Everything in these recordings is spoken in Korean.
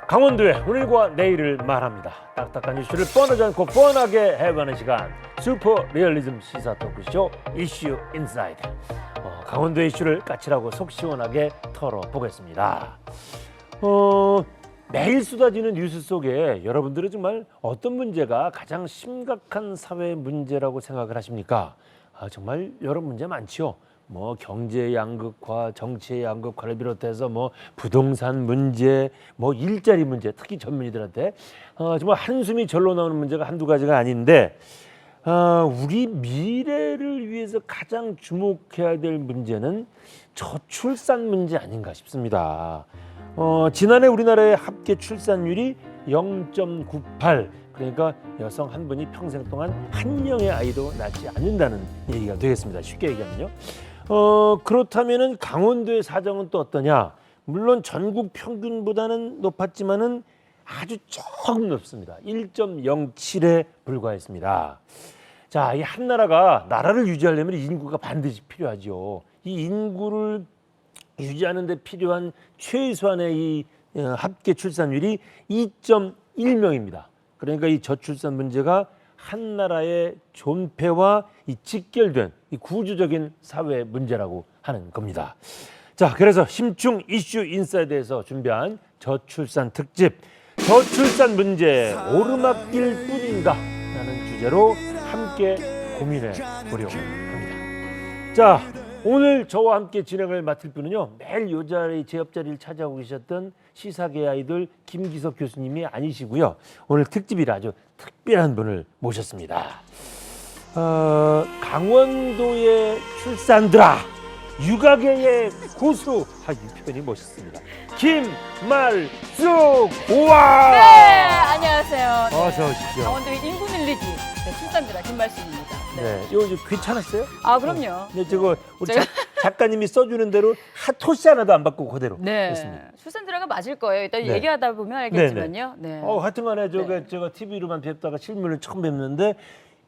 강원도의 오늘과 내일을 말합니다. 딱딱한 이슈를 뻔하지 않고 뻔하게 해보는 시간, 슈퍼 리얼리즘 시사 토크쇼 이슈 인사이드. 강원도의 이슈를 까칠하고 속 시원하게 털어보겠습니다. 매일 쏟아지는 뉴스 속에 여러분들은 정말 어떤 문제가 가장 심각한 사회 문제라고 생각을 하십니까? 정말 여러 문제 많지요. 뭐 경제 양극화, 정치의 양극화를 비롯해서 뭐 부동산 문제, 뭐 일자리 문제, 특히 젊은이들한테 정말 한숨이 절로 나오는 문제가 한두 가지가 아닌데, 우리 미래를 위해서 가장 주목해야 될 문제는 저출산 문제 아닌가 싶습니다. 지난해 우리나라의 합계 출산율이 0.98, 그러니까 여성 한 분이 평생 동안 한 명의 아이도 낳지 않는다는 얘기가 되겠습니다. 쉽게 얘기하면요. 그렇다면은 강원도의 사정은 또 어떠냐? 물론 전국 평균보다는 높았지만은 아주 조금 높습니다. 1.07에 불과했습니다. 자, 이 한 나라를 유지하려면 인구가 반드시 필요하죠. 이 인구를 유지하는 데 필요한 최소한의 이 합계 출산율이 2.1명입니다. 그러니까 이 저출산 문제가 한 나라의 존폐와 이 직결된 이 구조적인 사회 문제라고 하는 겁니다. 자, 그래서 심층 이슈 인사이드에서 준비한 저출산 특집, 저출산 문제 오르막길 뿐인가 라는 주제로 함께 고민해 보려고 합니다. 자, 오늘 저와 함께 진행을 맡을 분은요, 매일 요 자리 제 옆자리를 찾아오고 계셨던 시사계 아이돌 김기석 교수님이 아니시고요. 오늘 특집이라 아주 특별한 분을 모셨습니다. 강원도의 출산들아, 육아계의 고수. 이 표현이 멋있습니다. 김말숙. 우와. 네, 안녕하세요. 어서 오십시오. 강원도의 인구 늘리기 출산들아 김말숙입니다. 네, 이거 괜찮았어요? 그럼요. 네, 저거 우리 작가님이 써주는 대로 토시 하나도 안 받고 그대로 했습니다. 출산들아가 맞을 거예요. 일단 네. 얘기하다 보면 알겠지만요. 네. 하여튼간에 제가 TV로만 뵙다가 실물을 처음 뵙는데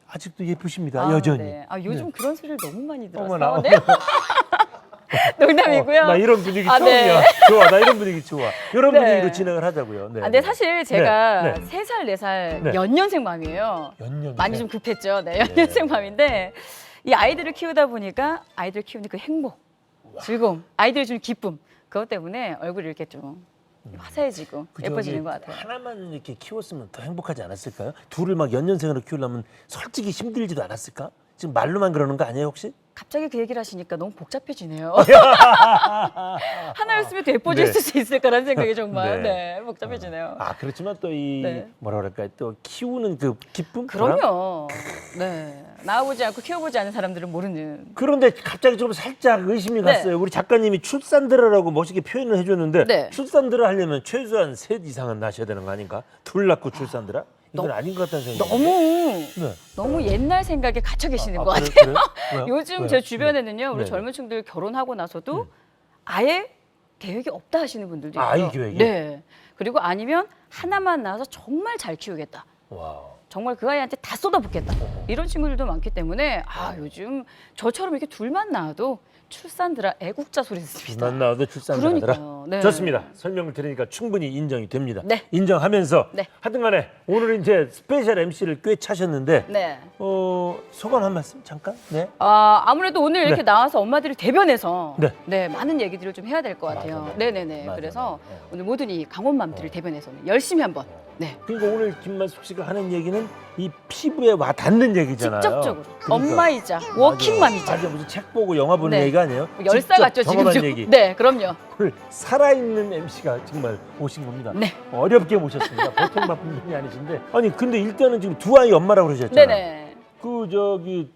아직도 예쁘십니다. 여전히. 네. 요즘 네. 그런 소리를 너무 많이 들어서. 어머나. 네. 농담이고요. 나 이런 분위기 처음이야. 네. 좋아, 나 이런 분위기 좋아. 이런 네. 분위기로 진행을 하자고요. 네. 근데 사실 제가 네. 3살, 4살 네. 연년생맘이에요. 많이 좀 급했죠. 네, 연년생맘인데 이 아이들을 키우다 보니까 아이들 키우는 그 행복, 즐거움, 아이들이 주는 기쁨, 그것 때문에 얼굴이 이렇게 좀 화사해지고 예뻐지는 것 같아요. 하나만 이렇게 키웠으면 더 행복하지 않았을까요? 둘을 막 연년생으로 키우려면 솔직히 힘들지도 않았을까? 지금 말로만 그러는 거 아니에요, 혹시? 갑자기 그 얘기를 하시니까 너무 복잡해지네요. 하나였으면 더 예뻐질 네. 수 있을까라는 생각이 정말 네. 복잡해지네요. 그렇지만 또 이 네. 뭐라 그럴까요? 또 키우는 그 기쁨? 그럼요. 네. 낳아보지 않고 키워보지 않은 사람들은 모르는. 그런데 갑자기 좀 살짝 의심이 네. 갔어요. 우리 작가님이 출산들어라고 멋있게 표현을 해줬는데 네. 출산들어 하려면 최소한 셋 이상은 낳으셔야 되는 거 아닌가? 둘 낳고 출산들어? 이건 아닌 것 같다는 생각이 너무 옛날 생각에 갇혀 계시는 것 같아요. 그래요? 요즘 왜요? 제 주변에는요, 우리 네. 젊은 층들 결혼하고 나서도 아예 계획이 없다 하시는 분들도 있어요. 아이 계획이? 네. 그리고 아니면 하나만 낳아서 정말 잘 키우겠다. 와우. 정말 그 아이한테 다 쏟아붓겠다. 이런 친구들도 많기 때문에 요즘 저처럼 이렇게 둘만 낳아도 출산들아 애국자 소리 듣습니다. 둘만 낳아도 출산들어라. 그러니까요. 네. 좋습니다. 설명을 들으니까 충분히 인정이 됩니다. 네. 인정하면서 네. 하여튼간에 오늘 이제 스페셜 MC를 꽤 차셨는데 네. 소감 한 말씀 잠깐. 네. 아무래도 오늘 이렇게 네. 나와서 엄마들이 대변해서 네. 많은 얘기들을 좀 해야 될 것 같아요. 맞아요. 네네네. 맞아요. 그래서 네. 오늘 모든 이 강원맘들을 대변해서는 열심히 한번 그러니까 오늘 김만숙 씨가 하는 얘기는 이 피부에 와 닿는 얘기잖아요. 직접적으로 그러니까. 엄마이자 워킹맘이자 맞아, 무슨 책 보고 영화 보는 네. 얘기가 아니에요. 열사 직접 같죠 지금 경험한 좀. 얘기. 네, 그럼요. 오늘 살아있는 MC가 정말 오신 겁니다. 네. 어렵게 모셨습니다. 보통 바쁜 분이 아니신데. 아니 근데 일단은 지금 두 아이 엄마라고 그러셨잖아요. 네네.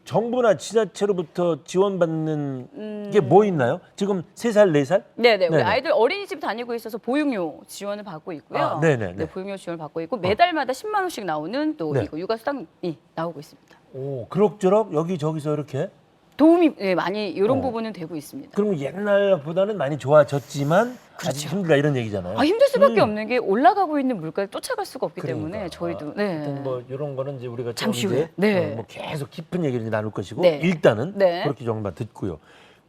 정부나 지자체로부터 지원받는 게 뭐 있나요? 지금 3살, 4살? 네네. 우리 네네. 아이들 어린이집 다니고 있어서 보육료 지원을 받고 있고요. 네네. 네, 보육료 지원을 받고 있고 매달마다 10만 원씩 나오는 또 네. 이거 육아수당이 나오고 있습니다. 오, 그럭저럭 여기저기서 이렇게. 도움이 많이 이런 부분은 되고 있습니다. 그러면 옛날보다는 많이 좋아졌지만 아직 힘들다 이런 얘기잖아요. 힘들 수밖에 없는 게 올라가고 있는 물가를 쫓아갈 수가 없기 그러니까. 때문에 저희도 하여튼 뭐 이런 거는 이제 우리가 잠시 좀 후에. 네. 뭐 계속 깊은 얘기를 나눌 것이고 네. 일단은 네. 그렇게 정도만 듣고요.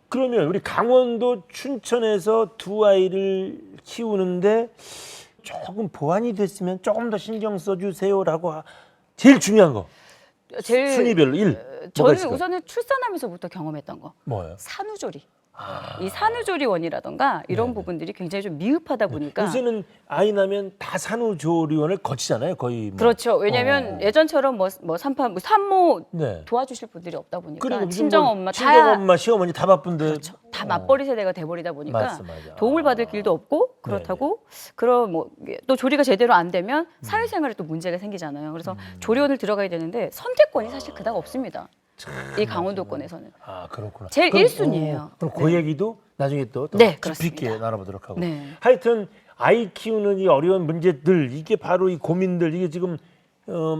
그러면 우리 강원도 춘천에서 두 아이를 키우는데 조금 보완이 됐으면 조금 더 신경 써주세요라고 제일 중요한 거. 제일 순위별로 1. 뭐가 저는 있을까요? 우선은 출산하면서부터 경험했던 거. 뭐예요? 산후조리. 이 산후조리원이라던가 이런 네네. 부분들이 굉장히 좀 미흡하다 보니까 요새는 아이 나면 다 산후조리원을 거치잖아요, 거의. 뭐. 그렇죠. 왜냐하면 예전처럼 뭐 산모 네. 도와주실 분들이 없다 보니까 그리고 무슨 친정 뭐 엄마 친정 다 엄마, 시어머니 다 바쁜데. 그렇죠. 다 맞벌이 세대가 돼버리다 보니까 맞아. 도움을 받을 길도 없고 그렇다고 그런 뭐 또 조리가 제대로 안 되면 사회생활에 또 문제가 생기잖아요. 그래서 조리원을 들어가야 되는데 선택권이 사실 그닥 없습니다. 이 강원도권에서는 아, 그렇구나. 제일 그럼, 1순위예요. 그럼 그 얘기도 나중에 또 네, 깊이 있게 그렇습니다. 나눠보도록 하고. 네. 하여튼 아이 키우는 이 어려운 문제들, 이게 바로 이 고민들, 이게 지금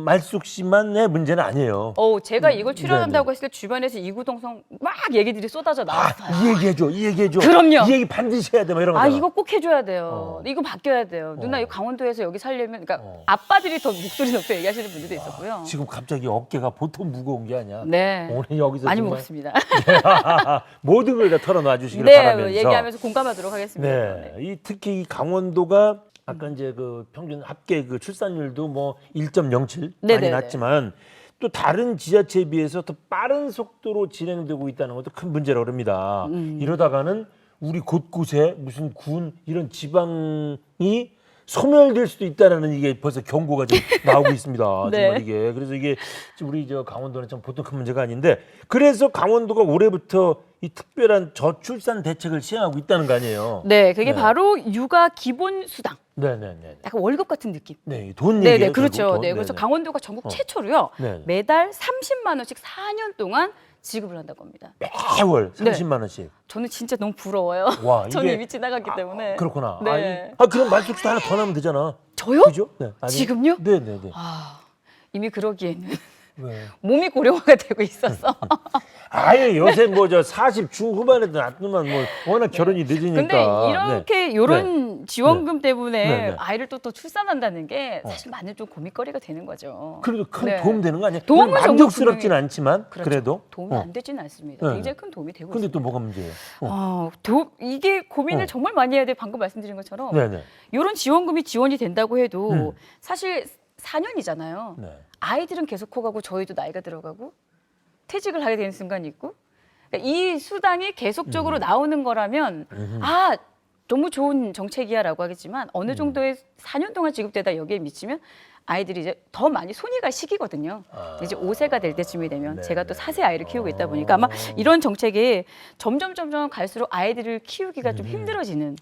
말숙 씨만의 문제는 아니에요. 제가 이걸 출연한다고 했을 때 주변에서 이구동성 막 얘기들이 쏟아져 나왔어요. 이 얘기해줘, 이 얘기해줘. 그럼요. 이 얘기 반드시 해야 돼, 뭐 이런 거. 이거 꼭 해줘야 돼요. 이거 바뀌어야 돼요. 누나 이 강원도에서 여기 살려면, 그러니까 아빠들이 더 목소리 높여 얘기하시는 분들도 있었고요. 지금 갑자기 어깨가 보통 무거운 게 아니야. 네. 오늘 여기서 많이 정말 무겁습니다. 모든 걸 다 털어놔 주시길 네, 바라면서. 얘기하면서 공감하도록 하겠습니다. 네, 이 특히 이 강원도가 아까 이제 그 평균 합계 그 출산율도 뭐 1.07 많이 네네네. 낮지만 또 다른 지자체에 비해서 더 빠른 속도로 진행되고 있다는 것도 큰 문제라고 합니다. 이러다가는 우리 곳곳에 무슨 군 이런 지방이 소멸될 수도 있다라는 이게 벌써 경고가 지금 나오고 있습니다. 네. 정말 이게 그래서 이게 우리 저 강원도는 참 보통 큰 문제가 아닌데 그래서 강원도가 올해부터 이 특별한 저출산 대책을 시행하고 있다는 거 아니에요? 네, 그게 네. 바로 육아 기본 수당. 네네네. 약간 월급 같은 느낌. 네, 돈 네, 얘기예요. 네, 그렇죠. 결국 돈. 네, 그래서 네네. 강원도가 전국 최초로요. 네. 매달 30만 원씩 4년 동안 지급을 한다고 합니다. 매월 30만 원씩. 저는 진짜 너무 부러워요. 와, 저는 이게- 이미 지나갔기 때문에. 그렇구나. 네. 그럼 말숙도 하나 더 나면 되잖아. 저요? 그죠? 네. 아니, 지금요? 네네네. 이미 그러기에는 왜? 몸이 고령화가 되고 있어서. 아예 요새 뭐 저 40 중후반에도 놔두면 뭐 워낙 결혼이 늦으니까. 근데 이렇게 이런 지원금 때문에 네, 네. 아이를 또 출산한다는 게 사실 많은 좀 고민거리가 되는 거죠. 그래도 큰 네. 도움 되는 거 아니야? 도움은 물론 정말 만족스럽진 분명히- 않지만 그렇죠. 그래도. 도움이 안 되지는 않습니다. 네, 굉장히 네. 큰 도움이 되고 근데 있습니다. 또 뭐가 문제예요? 이게 고민을 정말 많이 해야 돼. 방금 말씀드린 것처럼 네네. 이런 지원금이 지원이 된다고 해도 음. 사실 4년이잖아요. 네. 아이들은 계속 커가고 저희도 나이가 들어가고 퇴직을 하게 되는 순간이 있고 그러니까 이 수당이 계속적으로 나오는 거라면 너무 좋은 정책이야라고 하겠지만 어느 정도의 4년 동안 지급되다 여기에 미치면 아이들이 이제 더 많이 손이 갈 시기거든요. 이제 5세가 될 때쯤이 되면 네, 제가 또 네. 4세 아이를 키우고 있다 보니까 아마 이런 정책이 점점 갈수록 아이들을 키우기가 좀 힘들어지는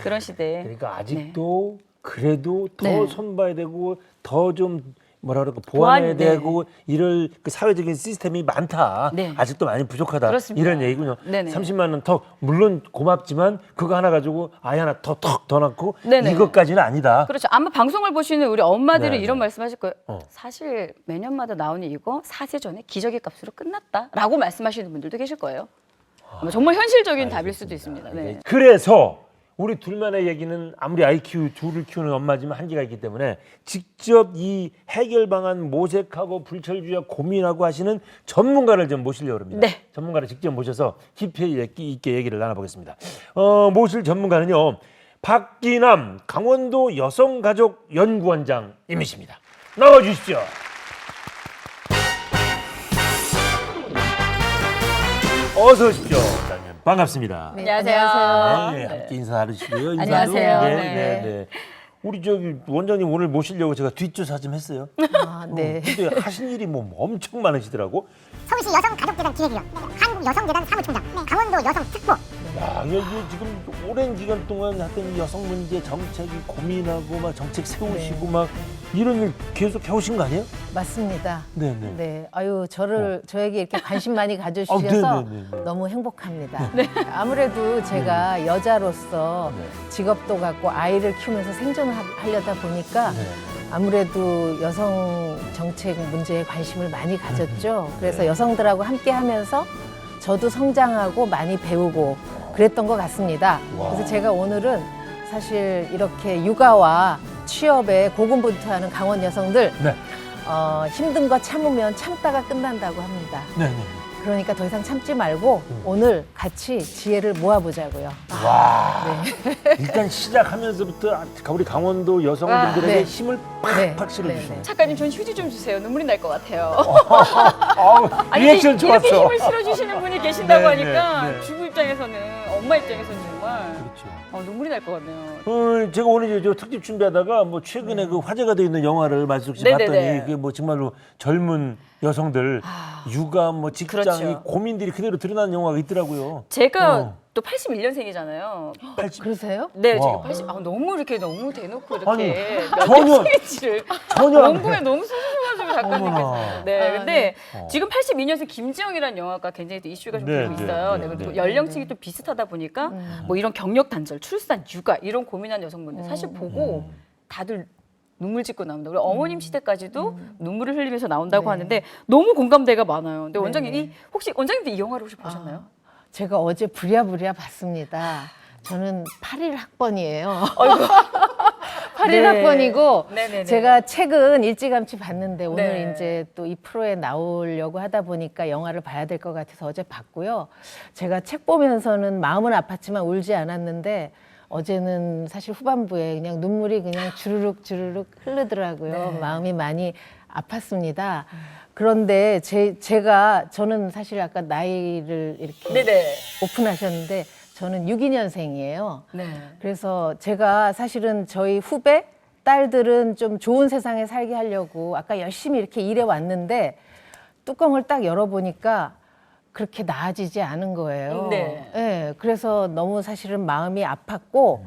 그런 시대에 그러니까 아직도 그래도 더 네. 손봐야 되고 더 좀 뭐라 그럴까 보완해야 보완, 네. 되고 이럴 그 사회적인 시스템이 많다. 네. 아직도 많이 부족하다. 그렇습니다. 이런 얘기군요. 네네. 30만 원 더 물론 고맙지만 그거 하나 가지고 아이 하나 더 낳고 네네. 이것까지는 아니다. 그렇죠. 아마 방송을 보시는 우리 엄마들은 네, 이런 네. 말씀하실 거예요. 사실 매년마다 나오는 이거 4세 전에 기저귀 값으로 끝났다라고 말씀하시는 분들도 계실 거예요. 아마 정말 현실적인 답일 수도 있습니다. 네. 그래서 우리 둘만의 얘기는 아무리 아이 둘을 키우는 엄마지만 한계가 있기 때문에 직접 이 해결 방안 모색하고 불철주야 고민하고 하시는 전문가를 좀 모시려고 합니다. 네. 전문가를 직접 모셔서 깊이 있게 얘기를 나눠보겠습니다. 모실 전문가는요. 박기남 강원도 여성가족연구원장님이십니다. 나와주십시오. 어서 오십시오. 원장님. 반갑습니다. 네, 안녕하세요. 네, 함께 인사 나누시고요. 인사도. 안녕하세요. 네, 네. 네, 네. 우리 저기 원장님 오늘 모시려고 제가 뒷조사 좀 했어요. 네. 근데 하신 일이 뭐 엄청 많으시더라고. 서울시 여성가족재단 기획위원, 한국여성재단 사무총장, 강원도 여성특보. 야, 이게 지금 오랜 기간 동안 하여튼 여성 문제 정책이 고민하고 막 정책 세우시고 막 이런 일 계속 해오신 거 아니에요? 맞습니다. 네, 네. 네, 아유 저에게 이렇게 관심 많이 가져주셔서 네, 네, 네, 네. 너무 행복합니다. 아무래도 제가 여자로서 네. 직업도 갖고 아이를 키우면서 생존을 하려다 보니까 네. 아무래도 여성 정책 문제에 관심을 많이 가졌죠. 그래서 여성들하고 함께하면서 저도 성장하고 많이 배우고 그랬던 것 같습니다. 와. 그래서 제가 오늘은 사실 이렇게 육아와 취업에 고군분투하는 강원 여성들 네. 힘든 거 참으면 참다가 끝난다고 합니다. 네, 네. 그러니까 더 이상 참지 말고 오늘 같이 지혜를 모아보자고요. 와. 네. 일단 시작하면서부터 우리 강원도 여성분들에게 네. 힘을 네. 팍팍 실어주시네. 작가님 전 휴지 좀 주세요. 눈물이 날 것 같아요. 아우, 리액션 이렇게 좋았어. 힘을 실어주시는 분이 계신다고 네, 하니까 네, 네. 주부 입장에서는 엄마 입장에서는 정말 그렇죠. 눈물이 날 것 같네요. 제가 오늘 저 특집 준비하다가 뭐 최근에 그 화제가 되어 있는 영화를 말숙 씨 네네네. 봤더니 그게 뭐 정말로 젊은 여성들 육아 뭐 직장 그렇죠. 이 고민들이 그대로 드러나는 영화가 있더라고요. 제가 또 81년생이잖아요. 80. 그러세요? 네, 와. 제가 80. 너무 이렇게 너무 대놓고 이렇게 아니, 몇 전혀- 년생인지를 전혀 안 원고에 너무 쓰셔가지고 작가님께서. 어머나. 네, 아, 근데 네. 지금 82년생 김지영이라는 영화가 굉장히 또 이슈가 좀 네, 되고 네, 있어요. 네, 네, 그리고 네. 연령층이 또 비슷하다 보니까 뭐 이런 경력 단절, 출산, 육아 이런 고민한 여성분들 사실 보고 다들 눈물 짓고 나온다. 그리고 어머님 시대까지도 눈물을 흘리면서 나온다고 네. 하는데 너무 공감대가 많아요. 근데 네, 원장님이 네. 혹시 원장님도 이 영화를 혹시 보셨나요? 제가 어제 부랴부랴 봤습니다. 저는 81 학번이에요. 81 네. 학번이고 네네네. 제가 책은 일찌감치 봤는데 오늘 네. 이제 또 이 프로에 나오려고 하다 보니까 영화를 봐야 될 것 같아서 어제 봤고요. 제가 책 보면서는 마음은 아팠지만 울지 않았는데 어제는 사실 후반부에 그냥 눈물이 그냥 주르륵 주르륵 흐르더라고요. 네. 마음이 많이 아팠습니다. 그런데 저는 사실 아까 나이를 이렇게 네네. 오픈하셨는데 저는 62년생이에요. 네. 그래서 제가 사실은 저희 후배 딸들은 좀 좋은 세상에 살게 하려고 아까 열심히 이렇게 일해 왔는데 뚜껑을 딱 열어보니까 그렇게 나아지지 않은 거예요. 네. 네, 그래서 너무 사실은 마음이 아팠고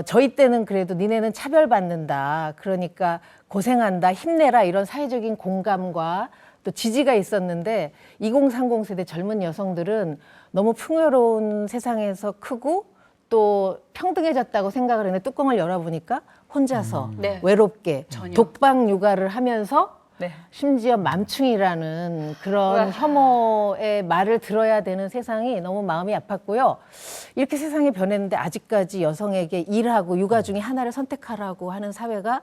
저희 때는 그래도 니네는 차별받는다. 그러니까 고생한다, 힘내라 이런 사회적인 공감과 또 지지가 있었는데 2030 세대 젊은 여성들은 너무 풍요로운 세상에서 크고 또 평등해졌다고 생각을 했는데 뚜껑을 열어보니까 혼자서 네. 외롭게 전혀. 독방 육아를 하면서 네. 심지어 맘충이라는 그런 우와. 혐오의 말을 들어야 되는 세상이 너무 마음이 아팠고요. 이렇게 세상이 변했는데 아직까지 여성에게 일하고 육아 중에 하나를 선택하라고 하는 사회가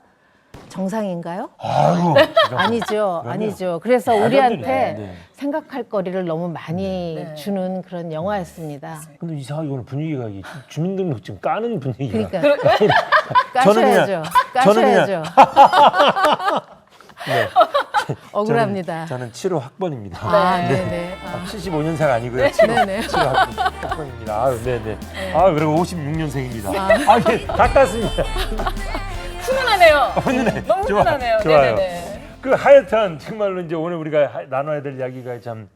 정상인가요? 아이고. 아니죠. 그럼요. 아니죠. 그래서 말도 안 우리한테 되네. 네. 생각할 거리를 너무 많이 네. 주는 그런 영화였습니다. 근데 이상하게 오늘 분위기가 이 주민등록증 까는 분위기가. 그러니까 까셔야죠. 저는 그냥- 까셔야죠. 네. 억울합니다. 저는 7호 학번입니다. 아, 네네. 75년생 아니고요. 7호, 네네. 7호 학번입니다. 아유, 네네. 아유, 그리고 56년생입니다. 아, 예, 다 땄습니다. 훈훈하네요. 훈훈해. 너무 좋아, 훈훈하네요. 좋아요. 네네네. 그 하여튼 정말로 이제 오늘 우리가 나눠야 될 이야기가 참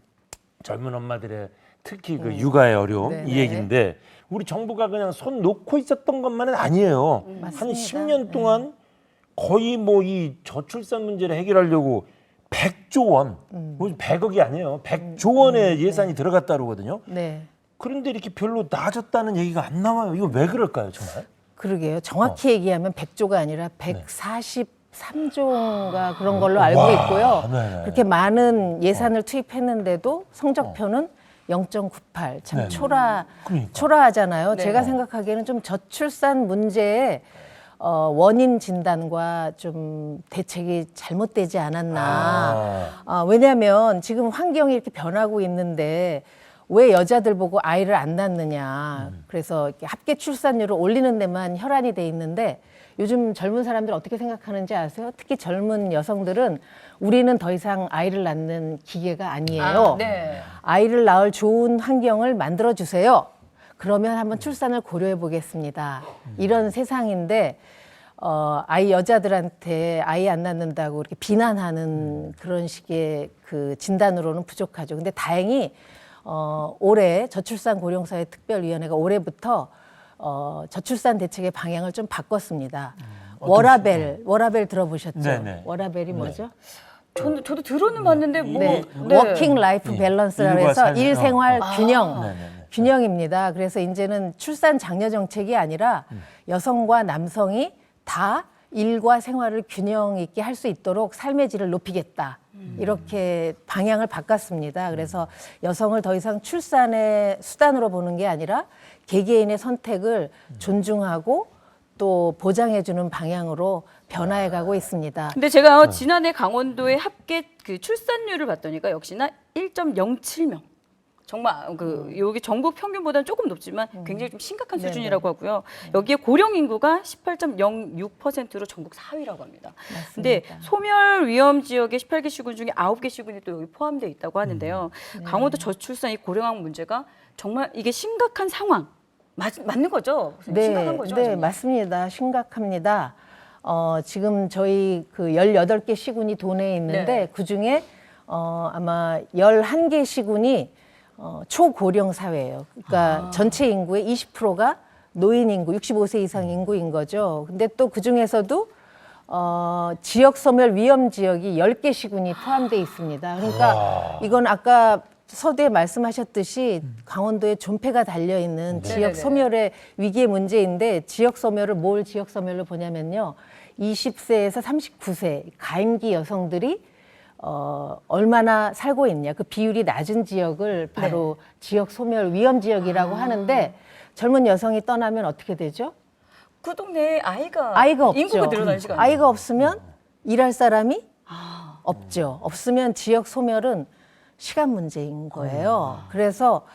젊은 엄마들의 특히 그 육아의 어려움 네네. 이 얘기인데 우리 정부가 그냥 손 놓고 있었던 것만은 아니에요. 한 맞습니다. 10년 동안 거의 뭐 이 저출산 문제를 해결하려고 100조 원, 뭐 100억이 아니에요. 100조 원의 예산이 들어갔다 그러거든요. 네. 그런데 이렇게 별로 나아졌다는 얘기가 안 나와요. 이거 왜 그럴까요, 정말? 그러게요. 정확히 얘기하면 100조가 아니라 143조인가 그런 걸로 알고 와, 있고요. 네네. 그렇게 많은 예산을 투입했는데도 성적표는 0.98. 참 네네. 초라하잖아요. 네. 제가 생각하기에는 좀 저출산 문제의 원인 진단과 좀 대책이 잘못되지 않았나. 왜냐하면 지금 환경이 이렇게 변하고 있는데 왜 여자들 보고 아이를 안 낳느냐. 그래서 이렇게 합계 출산율을 올리는 데만 혈안이 돼 있는데 요즘 젊은 사람들 어떻게 생각하는지 아세요? 특히 젊은 여성들은 우리는 더 이상 아이를 낳는 기계가 아니에요. 네. 아이를 낳을 좋은 환경을 만들어 주세요. 그러면 한번 출산을 고려해 보겠습니다. 이런 세상인데 아이 여자들한테 아이 안 낳는다고 이렇게 비난하는 그런 식의 그 진단으로는 부족하죠. 근데 다행히 올해 저출산 고령사회 특별위원회가 올해부터 저출산 대책의 방향을 좀 바꿨습니다. 워라벨 들어보셨죠? 네네. 워라벨이 뭐죠? 저도 들어는 봤는데 뭐 네, 네. 워킹 라이프 밸런스라고 일과 해서 삶의- 일생활 균형. 네네네. 균형입니다. 그래서 이제는 출산 장려 정책이 아니라 여성과 남성이 다 일과 생활을 균형 있게 할 수 있도록 삶의 질을 높이겠다. 이렇게 방향을 바꿨습니다. 그래서 여성을 더 이상 출산의 수단으로 보는 게 아니라 개개인의 선택을 존중하고 또 보장해주는 방향으로 변화해가고 있습니다. 근데 제가 지난해 강원도의 합계 그 출산율을 봤더니까 역시나 1.07명. 정말 그 여기 전국 평균보다는 조금 높지만 굉장히 좀 심각한 네네. 수준이라고 하고요. 여기에 고령 인구가 18.06%로 전국 4위라고 합니다. 근데 소멸 위험 지역의 18개 시군 중에 9개 시군이 또 여기 포함되어 있다고 하는데요. 강원도 저출산 이 고령화 문제가 정말 이게 심각한 상황 맞는 거죠? 심각한 거죠? 네, 정말? 맞습니다. 심각합니다. 지금 저희 그 18개 시군이 도내에 있는데 네. 그중에 아마 11개 시군이 초고령 사회예요. 그러니까 전체 인구의 20%가 노인 인구, 65세 이상 인구인 거죠. 근데 또 그중에서도 지역 소멸 위험 지역이 10개 시군이 포함되어 있습니다. 그러니까 이건 아까 서두에 말씀하셨듯이 강원도에 존폐가 달려 있는 지역 네네네. 소멸의 위기의 문제인데 지역 소멸을 뭘 지역 소멸로 보냐면요. 20세에서 39세 가임기 여성들이 얼마나 살고 있냐. 그 비율이 낮은 지역을 바로 지역 소멸 위험 지역이라고 하는데 젊은 여성이 떠나면 어떻게 되죠? 그 동네에 아이가 없죠. 인구가 늘어나는 시간. 아이가 없으면 일할 사람이 없죠. 없으면 지역 소멸은 시간 문제인 거예요. 그래서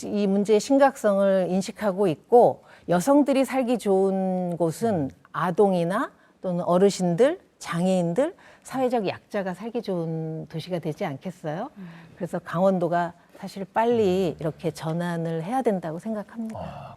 이 문제의 심각성을 인식하고 있고 여성들이 살기 좋은 곳은 아동이나 또는 어르신들, 장애인들, 사회적 약자가 살기 좋은 도시가 되지 않겠어요? 그래서 강원도가 사실 빨리 이렇게 전환을 해야 된다고 생각합니다.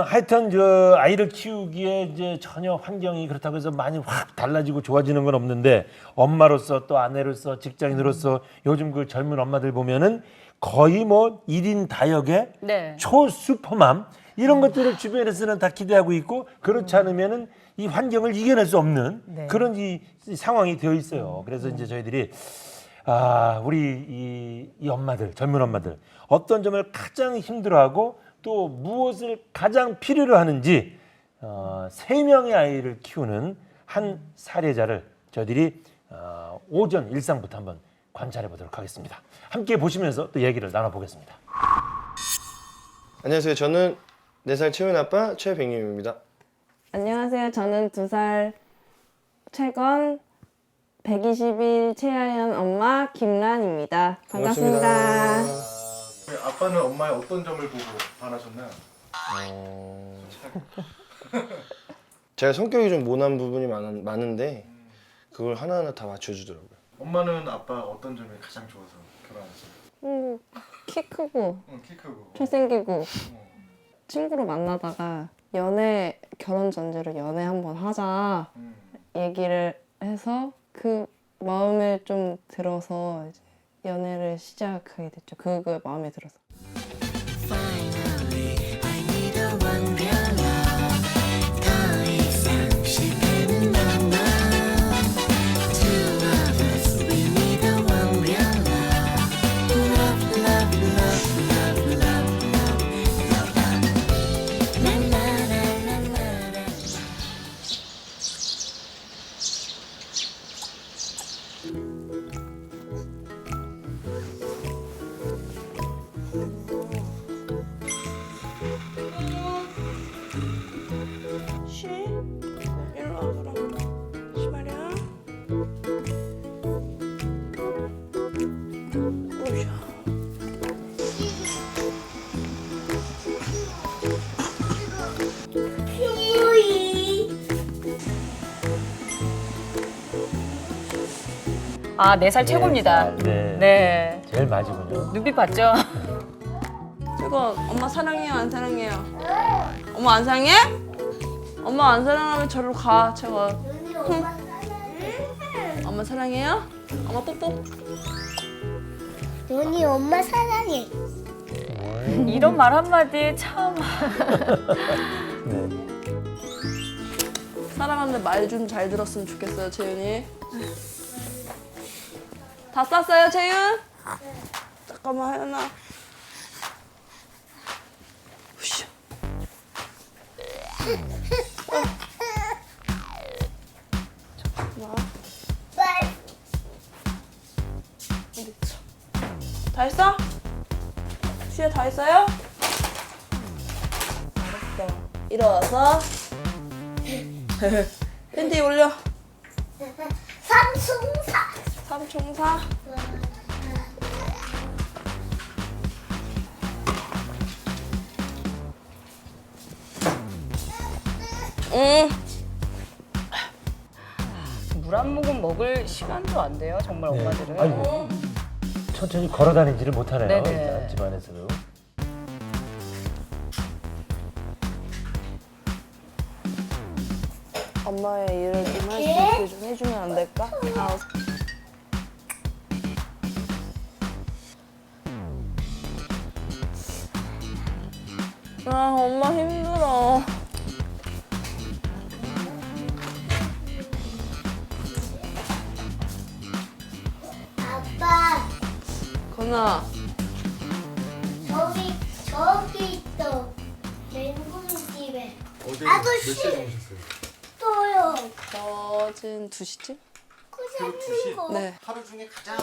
하여튼 저 아이를 키우기에 이제 전혀 환경이 그렇다고 해서 많이 확 달라지고 좋아지는 건 없는데 엄마로서 또 아내로서 직장인으로서 요즘 그 젊은 엄마들 보면은 거의 뭐 1인 다역의 네. 초슈퍼맘 이런 것들을 주변에서는 다 기대하고 있고 그렇지 않으면은 이 환경을 이겨낼 수 없는 네. 그런 이 상황이 되어 있어요. 그래서 이제 저희들이 우리 이 엄마들, 젊은 엄마들 어떤 점을 가장 힘들어하고 또 무엇을 가장 필요로 하는지 3명의 아이를 키우는 한 사례자를 저희들이 오전 일상부터 한번 관찰해 보도록 하겠습니다. 함께 보시면서 또 얘기를 나눠보겠습니다. 안녕하세요. 저는 4살 채운 아빠 최백님입니다. 안녕하세요. 저는 2살 최건 120일 채아연 엄마 김란입니다. 반갑습니다. 아빠는 엄마의 어떤 점을 보고 반하셨나요? 제가 성격이 좀 모난 부분이 많은데 그걸 하나하나 다 맞춰주더라고요. 엄마는 아빠 어떤 점이 가장 좋아서 결혼하셨어요? 키 크고 키 크고 잘생기고 친구로 만나다가 연애 결혼 전제로 연애 한번 하자 얘기를 해서 그 마음에 좀 들어서 이제 연애를 시작하게 됐죠. 그거 마음에 들어서. 일로 와 그럼 시발이야. 오샤. 아, 4살 최고입니다. 네. 네. 제일 맞이군요. 눈빛 봤죠? 이거 엄마 사랑해요 안 사랑해요? 엄마 안 사랑해? 엄마 안 사랑하면 저리로 가 제가. 엄마 사랑해요? 엄마 뽀뽀. 눈이 엄마 사랑해. 이런 말 한마디에 참. 사랑하는데 말 좀 잘 들었으면 좋겠어요 재윤이. 다 쌌어요 재윤? 잠깐만 하연아. 후슈. 다 했어? 수야 다 했어요? 알았어. 일어나서 팬티 올려. 삼총사. 삼총사. 물 한 모금 먹을 시간도 안 돼요, 정말 엄마들은. 아이고. 천천히 걸어 다니지를 못하네요. 네네. 일단 집안에서도. 엄마의 일을 좀 할 수 있게 좀 해주면 안 될까? 아, 엄마 힘들어. 아빠, 건아, 저기 있어. 맹구이 집에. 어제 아저씨! 몇 시에 오셨어요? 또요. 거진 2시쯤? 그냥 네. 하루 중에 가장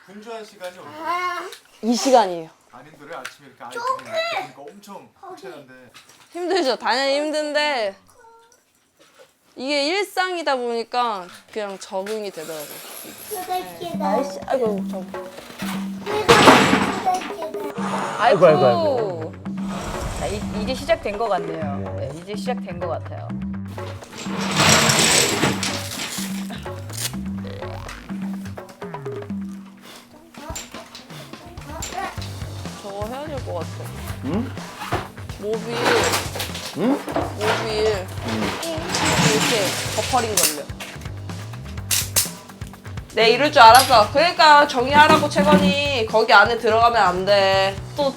분주한 시간이 언제? 이 시간이에요. 안 힘들어요? 아침에 이렇게 아이 보니까 엄청 확실한데 힘들죠. 당연히 힘든데 이게 일상이다 보니까 그냥 적응이 되더라고요. 날씨, 아이고, 아이고. 아이고. 자, 이제 시작된 것 같네요. 네, 이제 시작된 것 같아요. 저거 해야 될 것 같아. 모빌. 모빌. 이렇게 버퍼링 걸려. 네, 이럴 줄 알았어. 그러니까 정리하라고 채건이 거기 안에 들어가면 안 돼. 또.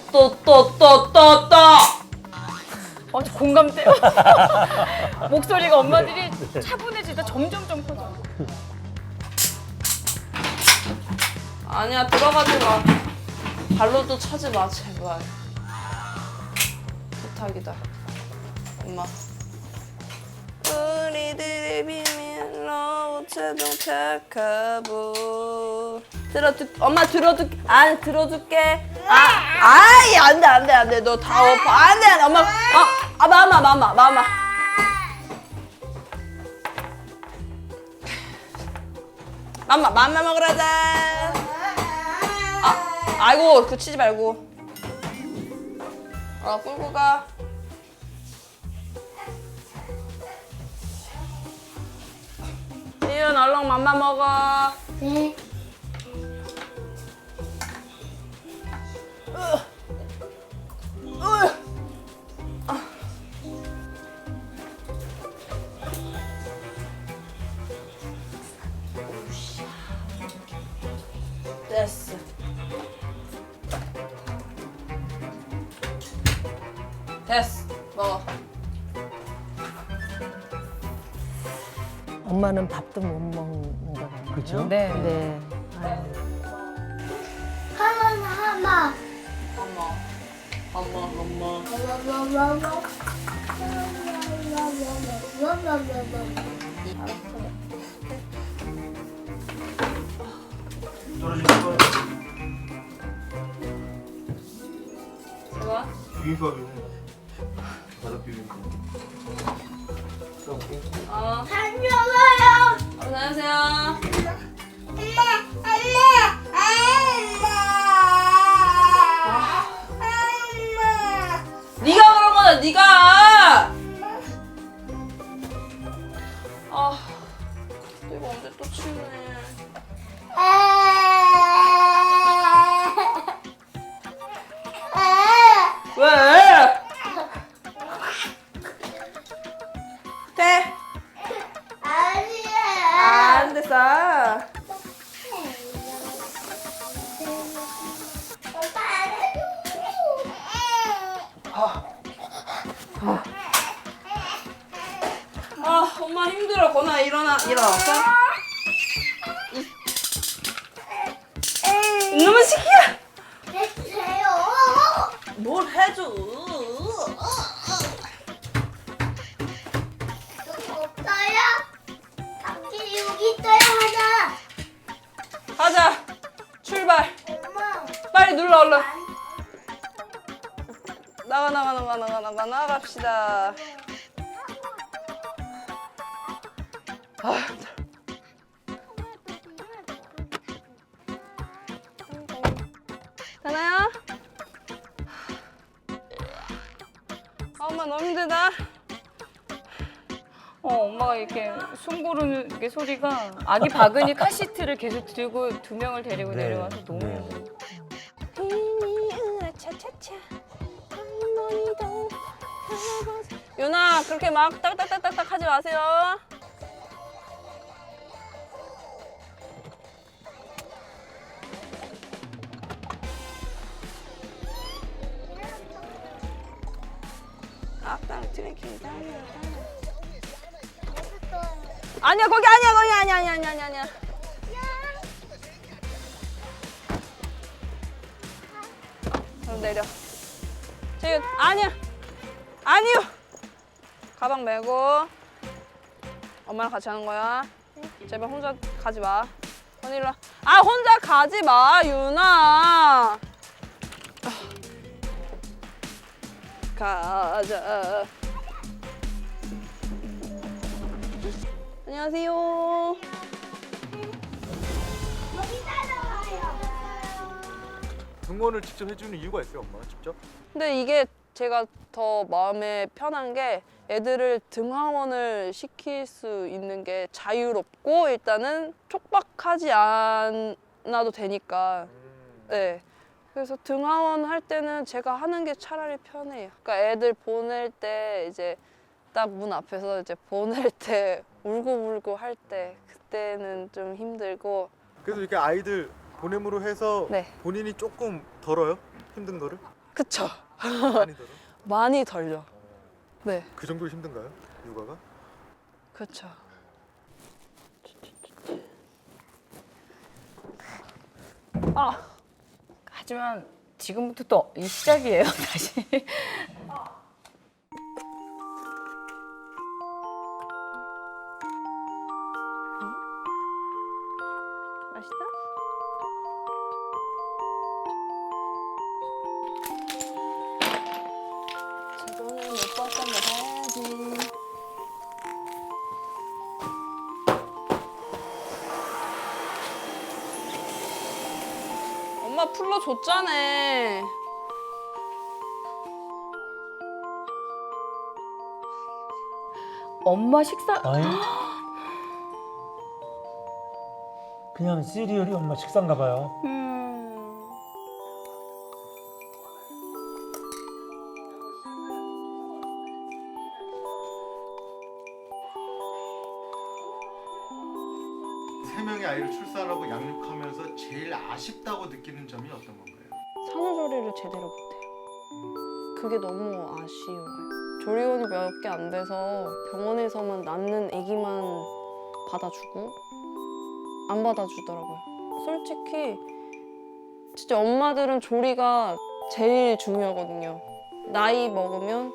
저 공감돼요. 목소리가 엄마들이 차분해지다 점점점 커져. 아니야, 들어가지 마. 발로도 차지 마, 제발. 부탁이다. 엄마. 우리들의 비밀로 자동차가보. 엄마 들어줄게. 안 들어줄게. 아이, 안 돼. 너 다 엎어. 안 돼. 엄마. 마마. 맘마 먹으라자. 아이고, 그 치지 말고. 끌고 가. 이은 얼른 맘마 먹어. 네. 됐어. 먹어. 엄마는 밥도 못 먹는 거거든요. 그쵸? 네. 네. 하마. 제가 비빔밥이네. 바닥 비빔밥. 안녕하세요. 안녕하세요. 네가 그런 거다. 네가. 이거 언제 또 치우네. 왜? 돼. 안 됐어. 엄마 힘들어. 건아 일어나. 이놈의 새끼야. 해주세요. 뭘 해줘. 없어요? 밖에 여기 있어요 하나. 가자. 출발. 엄마. 빨리 눌러 얼른. 나갑시다. 되나요? 엄마 너무 힘들다. 엄마가 이렇게 숨 고르는 게 소리가 아기 바그니 카시트를 계속 들고 두 명을 데리고 네. 내려와서 너무 네. 힘들어. 유나 그렇게 막 딱딱딱딱딱 하지 마세요. 악당 트래킹 아니야 거기 아니야. 그럼 내려. 지금 아니요. 가방 메고 엄마랑 같이 하는 거야. 제발 혼자 가지 마. 언니 일로 와. 아 혼자 가지 마 유나. 가자. 안녕하세요. 등원을 직접 해주는 이유가 있어요, 엄마가 직접? 근데 이게 제가 더 마음에 편한 게 애들을 등하원을 시킬 수 있는 게 자유롭고 일단은 촉박하지 않아도 되니까. 네. 그래서 등하원 할 때는 제가 하는 게 차라리 편해요. 그러니까 애들 보낼 때 이제 딱 문 앞에서 이제 보낼 때 울고 할 때 그때는 좀 힘들고. 그래서 이렇게 아이들 보냄으로 해서 네. 본인이 조금 덜어요? 힘든 거를? 그쵸? 많이 덜어? 많이 덜려. 네. 그 정도로 힘든가요? 육아가? 그렇죠. 하지만 지금부터 또 이 시작이에요. 다시. 맛있다? 지금은 못 봤던 거 봐야지. 엄마 풀러줬잖아. 엄마 식사 아니 그냥 시리얼이 엄마 식사인가 봐요. 세 명의 아이를 출산하고 양육하면서 제일 아쉽다고 느끼는 점이 어떤 건가요? 산후조리를 제대로 못해요. 그게 너무 아쉬워요. 조리원이 몇 개 안 돼서 병원에서만 낳는 아기만 받아주고 안 받아주더라고요. 솔직히 진짜 엄마들은 조리가 제일 중요하거든요. 나이 먹으면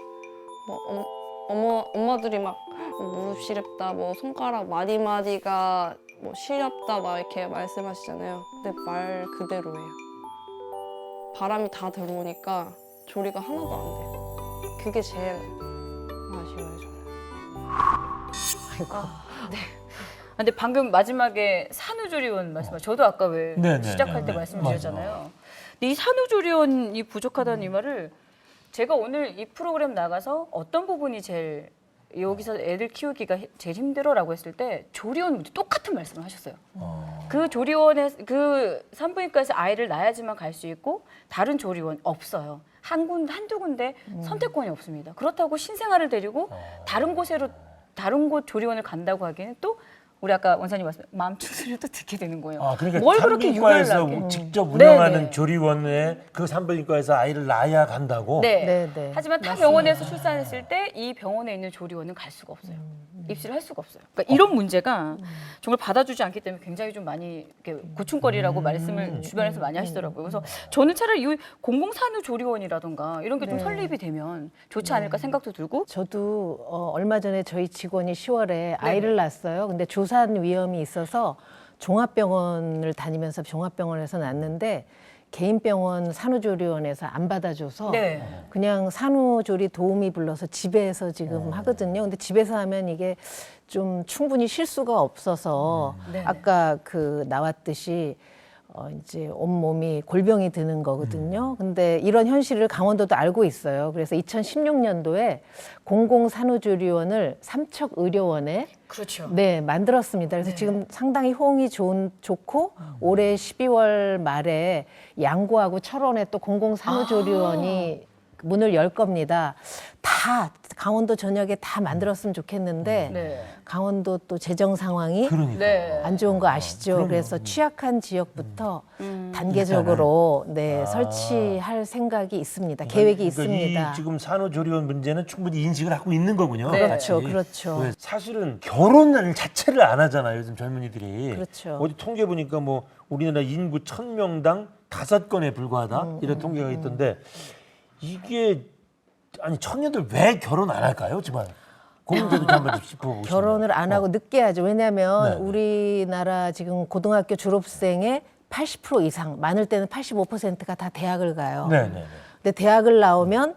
엄마들이 막 무릎 시렵다, 뭐 손가락 마디마디가 뭐 시렵다 막 이렇게 말씀하시잖아요. 근데 말 그대로예요. 바람이 다 들어오니까 조리가 하나도 안 돼요. 그게 제일 아쉬워요, 저는. 근데 방금 마지막에 산후조리원 말씀하셨죠. 저도 아까 왜 네네, 시작할 때 네네. 말씀드렸잖아요. 근데 이 산후조리원이 부족하다는 이 말을 제가 오늘 이 프로그램 나가서 어떤 부분이 제일 여기서 애들 키우기가 제일 힘들어라고 했을 때 조리원분도 똑같은 말씀을 하셨어요. 그 조리원에 그 산부인과에서 아이를 낳아야지만 갈 수 있고 다른 조리원 없어요. 한두 군데 선택권이 없습니다. 그렇다고 신생아를 데리고 다른 곳 조리원을 간다고 하기에는 또 우리 아까 원사님 말씀 맘충수를 또 듣게 되는 거예요. 아, 그러니까 뭘 그렇게 산부인과에서 유별나게. 직접 운영하는 네네. 조리원에 그 산부인과에서 아이를 낳아야 간다고? 네. 네. 하지만 타 병원에서 출산했을 때 이 병원에 있는 조리원은 갈 수가 없어요. 입시를 할 수가 없어요. 그러니까 이런 문제가 정말 받아주지 않기 때문에 굉장히 좀 많이 이렇게 고충거리라고 말씀을 주변에서 많이 하시더라고요. 그래서 저는 차라리 이 공공산후조리원이라던가 이런 게 좀 설립이 되면 좋지 않을까 생각도 들고. 저도 얼마 전에 저희 직원이 10월에 아이를 낳았어요. 근데 조산 위험이 있어서 종합병원을 다니면서 종합병원에서 낳는데 개인병원 산후조리원에서 안 받아줘서 네. 그냥 산후조리 도우미 불러서 집에서 지금 하거든요. 근데 집에서 하면 이게 좀 충분히 쉴 수가 없어서 네네. 아까 그 나왔듯이 이제 온몸이 골병이 드는 거거든요. 근데 이런 현실을 강원도도 알고 있어요. 그래서 2016년도에 공공산후조리원을 삼척의료원에 그렇죠. 네, 만들었습니다. 그래서 지금 상당히 호응이 좋고 올해 12월 말에 양구하고 철원에 또 공공산후조리원이 문을 열 겁니다. 다 강원도 전역에 다 만들었으면 좋겠는데 네. 강원도 또 재정 상황이 네. 안 좋은 거 아시죠? 그래서 취약한 지역부터 단계적으로 네, 설치할 생각이 있습니다. 계획이 있습니다. 이 지금 산후조리원 문제는 충분히 인식을 하고 있는 거군요. 네. 그렇죠, 같이. 그렇죠. 왜 사실은 결혼을 자체를 안 하잖아요. 요즘 젊은이들이. 그렇죠. 어디 통계 보니까 뭐 우리나라 인구 1000명당 5건에 불과하다 이런 통계가 있던데 이게 아니 청년들 왜 결혼 안 할까요, 정말? 그 문제도 좀 한번 좀 짚어보고 싶네요. 결혼을 안 하고 늦게 하죠. 왜냐하면 네. 우리나라 지금 고등학교 졸업생의 80% 이상, 많을 때는 85%가 다 대학을 가요. 네네. 근데 대학을 나오면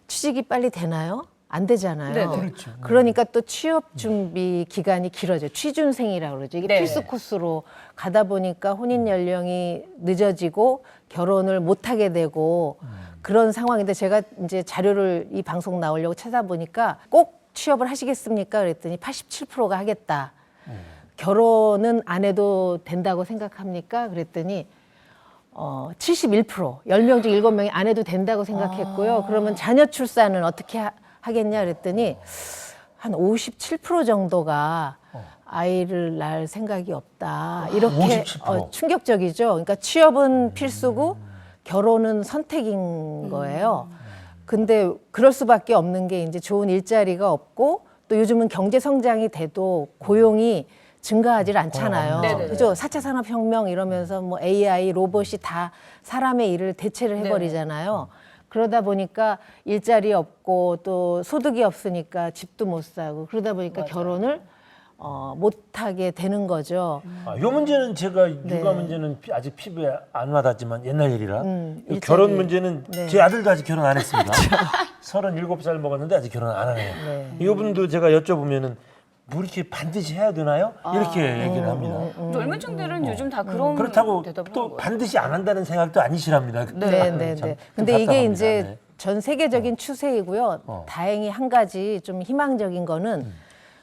취직이 빨리 되나요? 안 되잖아요. 네, 그렇죠. 그러니까 또 취업 준비 기간이 길어져요. 취준생이라고 그러죠. 이게 네. 필수 코스로 가다 보니까 혼인 연령이 늦어지고 결혼을 못 하게 되고 그런 상황인데 제가 이제 자료를 이 방송 나오려고 찾아보니까 꼭 취업을 하시겠습니까? 그랬더니 87%가 하겠다. 결혼은 안 해도 된다고 생각합니까? 그랬더니 71%, 10명 중 7명이 안 해도 된다고 생각했고요. 그러면 자녀 출산은 어떻게 하겠냐 그랬더니 한 57% 정도가 아이를 낳을 생각이 없다. 이렇게 57%. 충격적이죠. 그러니까 취업은 필수고 결혼은 선택인 거예요. 근데 그럴 수밖에 없는 게 이제 좋은 일자리가 없고 또 요즘은 경제 성장이 돼도 고용이 증가하지 않잖아요. 네네네. 그죠? 4차 산업혁명 이러면서 뭐 AI, 로봇이 다 사람의 일을 대체를 해버리잖아요. 그러다 보니까 일자리 없고 또 소득이 없으니까 집도 못 사고 그러다 보니까 결혼을 못하게 되는 거죠. 이 문제는 제가 육아 문제는 아직 피부에 안 와닿지만 옛날 일이라 이 결혼 문제는 네. 제 아들도 아직 결혼 안 했습니다. 37살 먹었는데 아직 결혼 안 하네요. 이분도 제가 여쭤보면은 뭐 이렇게 반드시 해야 되나요? 이렇게 얘기를 합니다. 젊은 층들은 요즘 다 그런 그렇다고 대답을 또 하는 거예요. 반드시 안 한다는 생각도 아니시랍니다. 네, 네, 참 네. 근데 이게 답답합니다. 이제 네. 전 세계적인 추세이고요. 다행히 한 가지 좀 희망적인 거는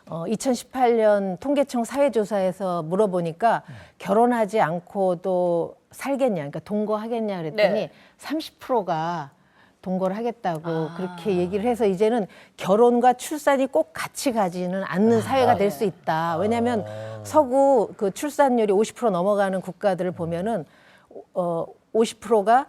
2018년 통계청 사회조사에서 물어보니까 결혼하지 않고도 살겠냐, 그러니까 동거하겠냐 그랬더니 네. 30%가 동거를 하겠다고 그렇게 얘기를 해서 이제는 결혼과 출산이 꼭 같이 가지는 않는 사회가 될 수 있다. 왜냐하면 서구 그 출산율이 50% 넘어가는 국가들을 보면은 50%가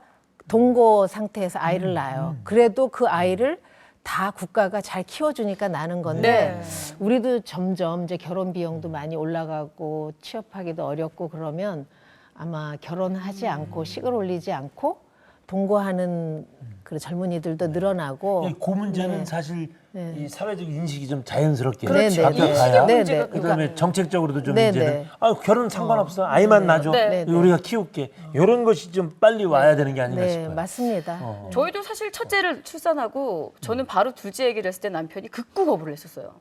동거 상태에서 아이를 낳아요. 그래도 그 아이를 다 국가가 잘 키워주니까 나는 건데 우리도 점점 이제 결혼 비용도 많이 올라가고 취업하기도 어렵고 그러면 아마 결혼하지 않고 식을 올리지 않고 동거하는 그 젊은이들도 늘어나고 그 문제는 사실 이 사회적 인식이 좀 자연스럽게 그렇죠. 바뀌어가야 네, 네. 문제가 그다음에 그러니까 정책적으로도 좀 네, 이제는 네. 결혼 상관없어 아이만 낳아줘 네. 우리가 키울게 이런 것이 좀 빨리 와야 되는 게 아닌가 네, 싶어요. 맞습니다. 저희도 사실 첫째를 출산하고 저는 바로 둘째 얘기를 했을 때 남편이 극구 거부를 했었어요.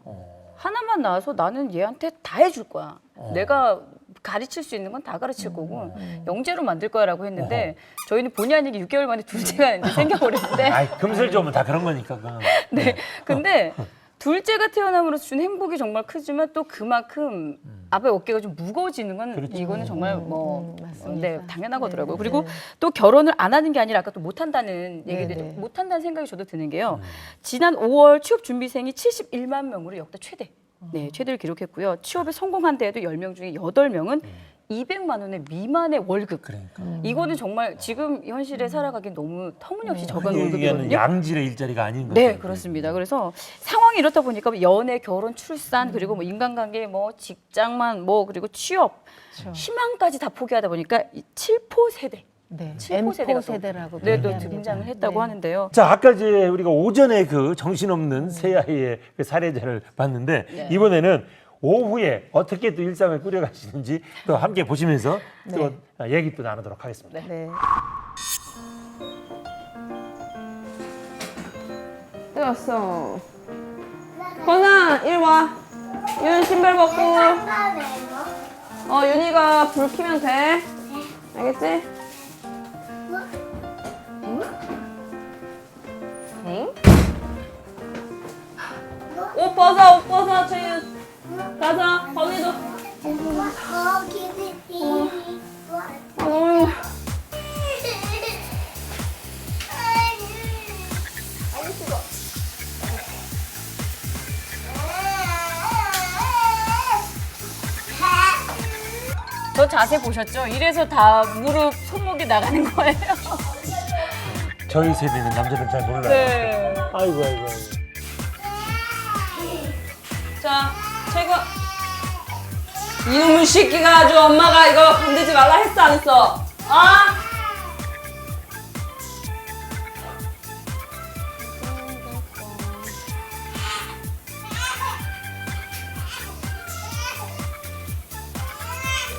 하나만 낳아서 나는 얘한테 다 해줄 거야. 내가 가르칠 수 있는 건 다 가르칠 거고 영재로 만들 거야라고 했는데 저희는 본의 아니게 6개월 만에 둘째가 이제 생겨버렸는데 아이 금슬 좋으면 다 그런 거니까. 그건. 네. 근데 둘째가 태어남으로써 준 행복이 정말 크지만 또 그만큼 아빠의 어깨가 좀 무거워지는 건 그렇죠. 이거는 정말 뭐 맞습니다. 네, 당연한 거더라고요. 네, 그리고 네. 또 결혼을 안 하는 게 아니라 아까 또 못한다는 얘기들 네. 못한다는 생각이 저도 드는 게요. 지난 5월 취업 준비생이 71만 명으로 역대 최대. 네, 최대를 기록했고요. 취업에 성공한 데에도 10명 중에 8명은 200만 원의 미만의 월급. 그러니까. 이거는 정말 지금 현실에 살아가기 너무 터무니없이 적은 이게 월급이거든요. 양질의 일자리가 아닌 거죠. 네, 그렇습니다. 그래서 상황이 이렇다 보니까 연애, 결혼, 출산 그리고 뭐 인간관계, 뭐 직장만 뭐 그리고 취업, 희망까지 다 포기하다 보니까 이 7포 세대, 네, 7포 세대가 N4 세대라고 네, 또 얘기합니다. 등장을 했다고 하는데요. 자, 아까 이제 우리가 오전에 그 정신없는 새 아이의 그 사례자를 봤는데 이번에는 오후에 어떻게 또 일상을 꾸려가시는지 또 함께 보시면서 또 네. 얘기 또 나누도록 하겠습니다. 네. 어디 갔어? 건아, 이리 와. 윤 신발 벗고. 윤희가 불 켜면 돼. 알겠지? 응? 옷 벗어, 채윤. 가자, 건이도. 너무 저 자세 보셨죠? 이래서 다 무릎, 손목이 나가는 거예요. 저희 세대는 남자들 잘 몰라요. 네. 아이고. 자, 최고. 이놈의 새끼가 아주 엄마가 이거 건들지 말라 했어, 안 했어? 아?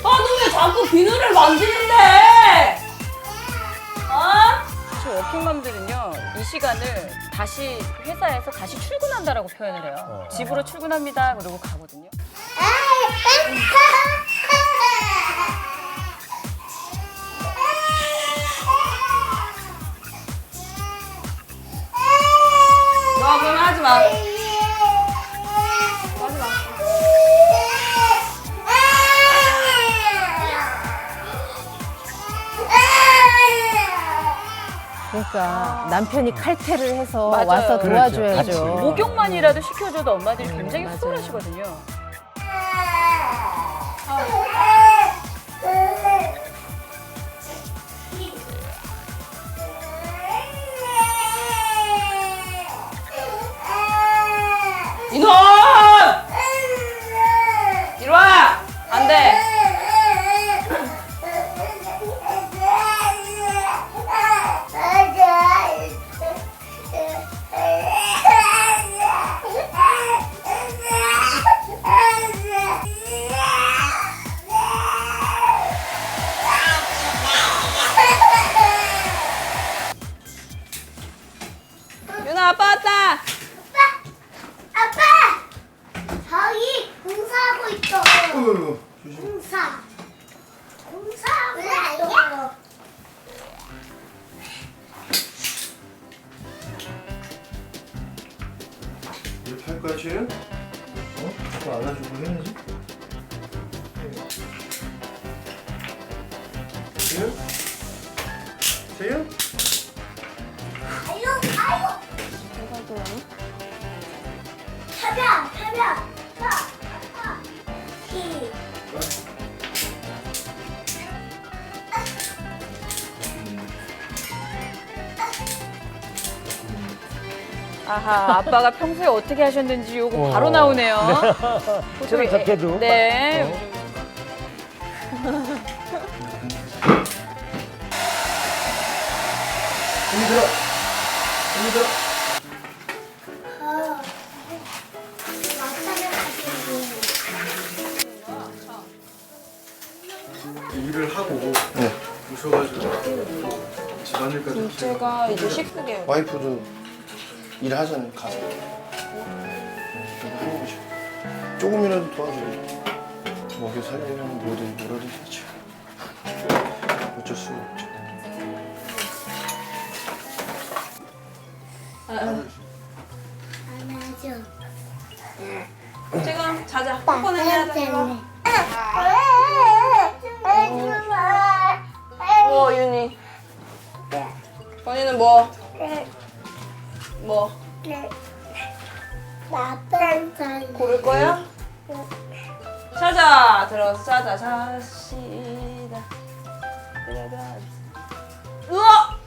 너 왜 자꾸 비누를 만지는데? 저 워킹맘들은요, 이 시간을 다시 회사에서 다시 출근한다라고 표현을 해요. 집으로 출근합니다. 그러고 가거든요. 너 그럼 하지 마. 그러니까 남편이 칼퇴를 해서 맞아요. 와서 그렇죠. 도와줘야죠. 같이. 목욕만이라도 시켜줘도 엄마들이 굉장히 맞아요. 수월하시거든요. 이놈! 이리 와! 안 돼! 윤아, 아빠 왔다! 아빠! 저기 공사하고 있어. 공사하고 있어. 이렇게 할 거야, 채윤? 또 안아주고 해야지. 채윤? 채윤? 아유. 타벼. 아하, 아빠가 평소에 어떻게 하셨는지 요거 바로 나오네요. 저는 저렇게도. 네. 힘이 들어. 일을 하고 네. 오셔가지고 집안일까지 하시고 제가 이제 식구게요. 와이프도 일하잖아요, 가서. 하고 싶어. 조금이라도 도와줘요. 먹여 살리면 뭐라도 되죠. 어쩔 수가 없죠. 안아줘. 지금 자자. 뽀뽀는 해야 돼. 뭐, 윤희? 건이는 뭐? 뭐? 나쁜 고를 거야? 자자. 들어서 자자. 자시다. 으아!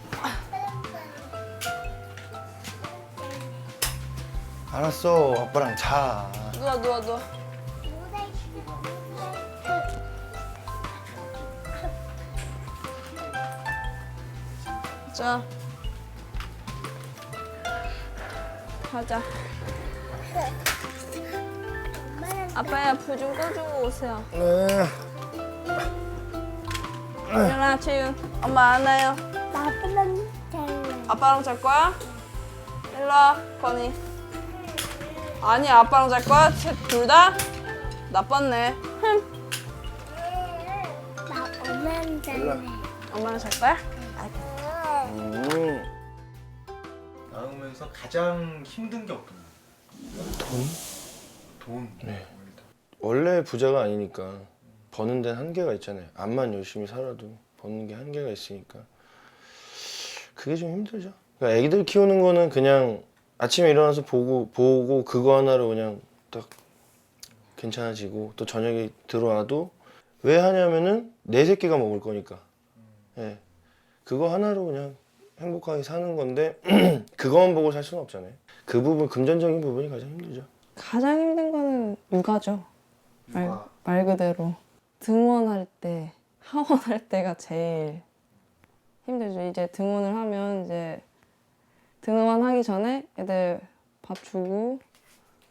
알았어, 아빠랑 자. 누워. 자. 가자. 엄마랑 아빠야 불 좀 꺼주고 오세요. 네. 일어나 채윤. 엄마 안 와요. 나쁜 잘래. 아빠랑 잘 거야? 일로 와 건이. 아니 아빠랑 잘 거야? 둘 다? 나빴네. 나 엄마랑 잘래. 엄마랑 잘 거야? 낳으면서 가장 힘든 게 어떤 거예요? 돈? 네. 원래 부자가 아니니까 버는 데는 한계가 있잖아요. 암만 열심히 살아도 버는 게 한계가 있으니까 그게 좀 힘들죠. 그러니까 애기들 키우는 거는 그냥 아침에 일어나서 보고 그거 하나로 그냥 딱 괜찮아지고 또 저녁에 들어와도 왜 하냐면은 내 새끼가 먹을 거니까. 예. 그거 하나로 그냥 행복하게 사는 건데 그것만 보고 살 수는 없잖아요. 그 부분 금전적인 부분이 가장 힘들죠. 가장 힘든 거는 육아죠. 육아. 말 그대로 등원할 때, 하원할 때가 제일 힘들죠. 이제 등원을 하면 이제 등원하기 전에 애들 밥 주고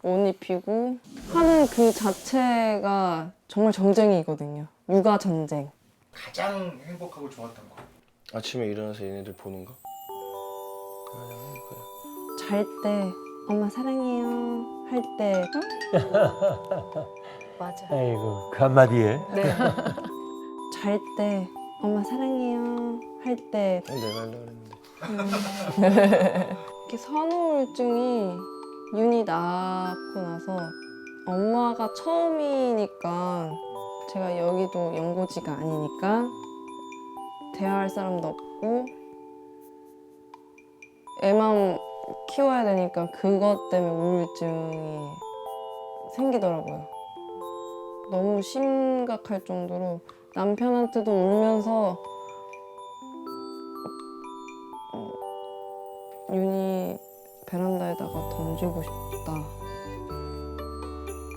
옷 입히고 하는 그 자체가 정말 전쟁이거든요. 육아 전쟁. 가장 행복하고 좋았던 거. 아침에 일어나서 얘네들 보는 거. 잘 때 엄마 사랑해요 할 때 맞아. 아이고 그 한마디에 네. 잘 때 엄마 사랑해요 할 때 내가 하려고 그랬는데. 이렇게 산후우울증이 윤이 낳고 나서 엄마가 처음이니까 제가 여기도 연고지가 아니니까 대화할 사람도 없고 애만 키워야 되니까 그것 때문에 우울증이 생기더라고요. 너무 심각할 정도로 남편한테도 울면서 윤희 베란다에다가 던지고 싶다.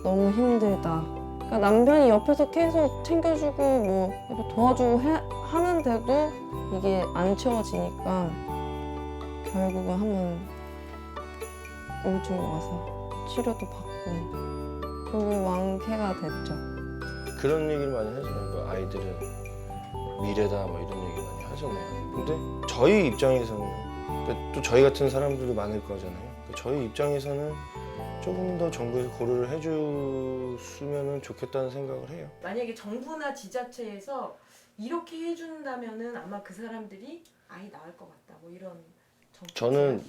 너무 힘들다. 그러니까 남편이 옆에서 계속 챙겨주고 뭐 이렇게 도와주고 하는데도 이게 안 채워지니까 결국은 한번 우울증이 와서 치료도 받고 결국 완쾌가 됐죠. 그런 얘기를 많이 하잖아요. 뭐 아이들은 미래다 뭐 이런 얘기 많이 하잖아요. 근데 저희 입장에서는 그러니까 또 저희 같은 사람들도 많을 거잖아요. 그러니까 저희 입장에서는 조금 더 정부에서 고려를 해줬으면 좋겠다는 생각을 해요. 만약에 정부나 지자체에서 이렇게 해준다면은 아마 그 사람들이 아이 낳을 것 같다. 뭐 이런 정책. 저는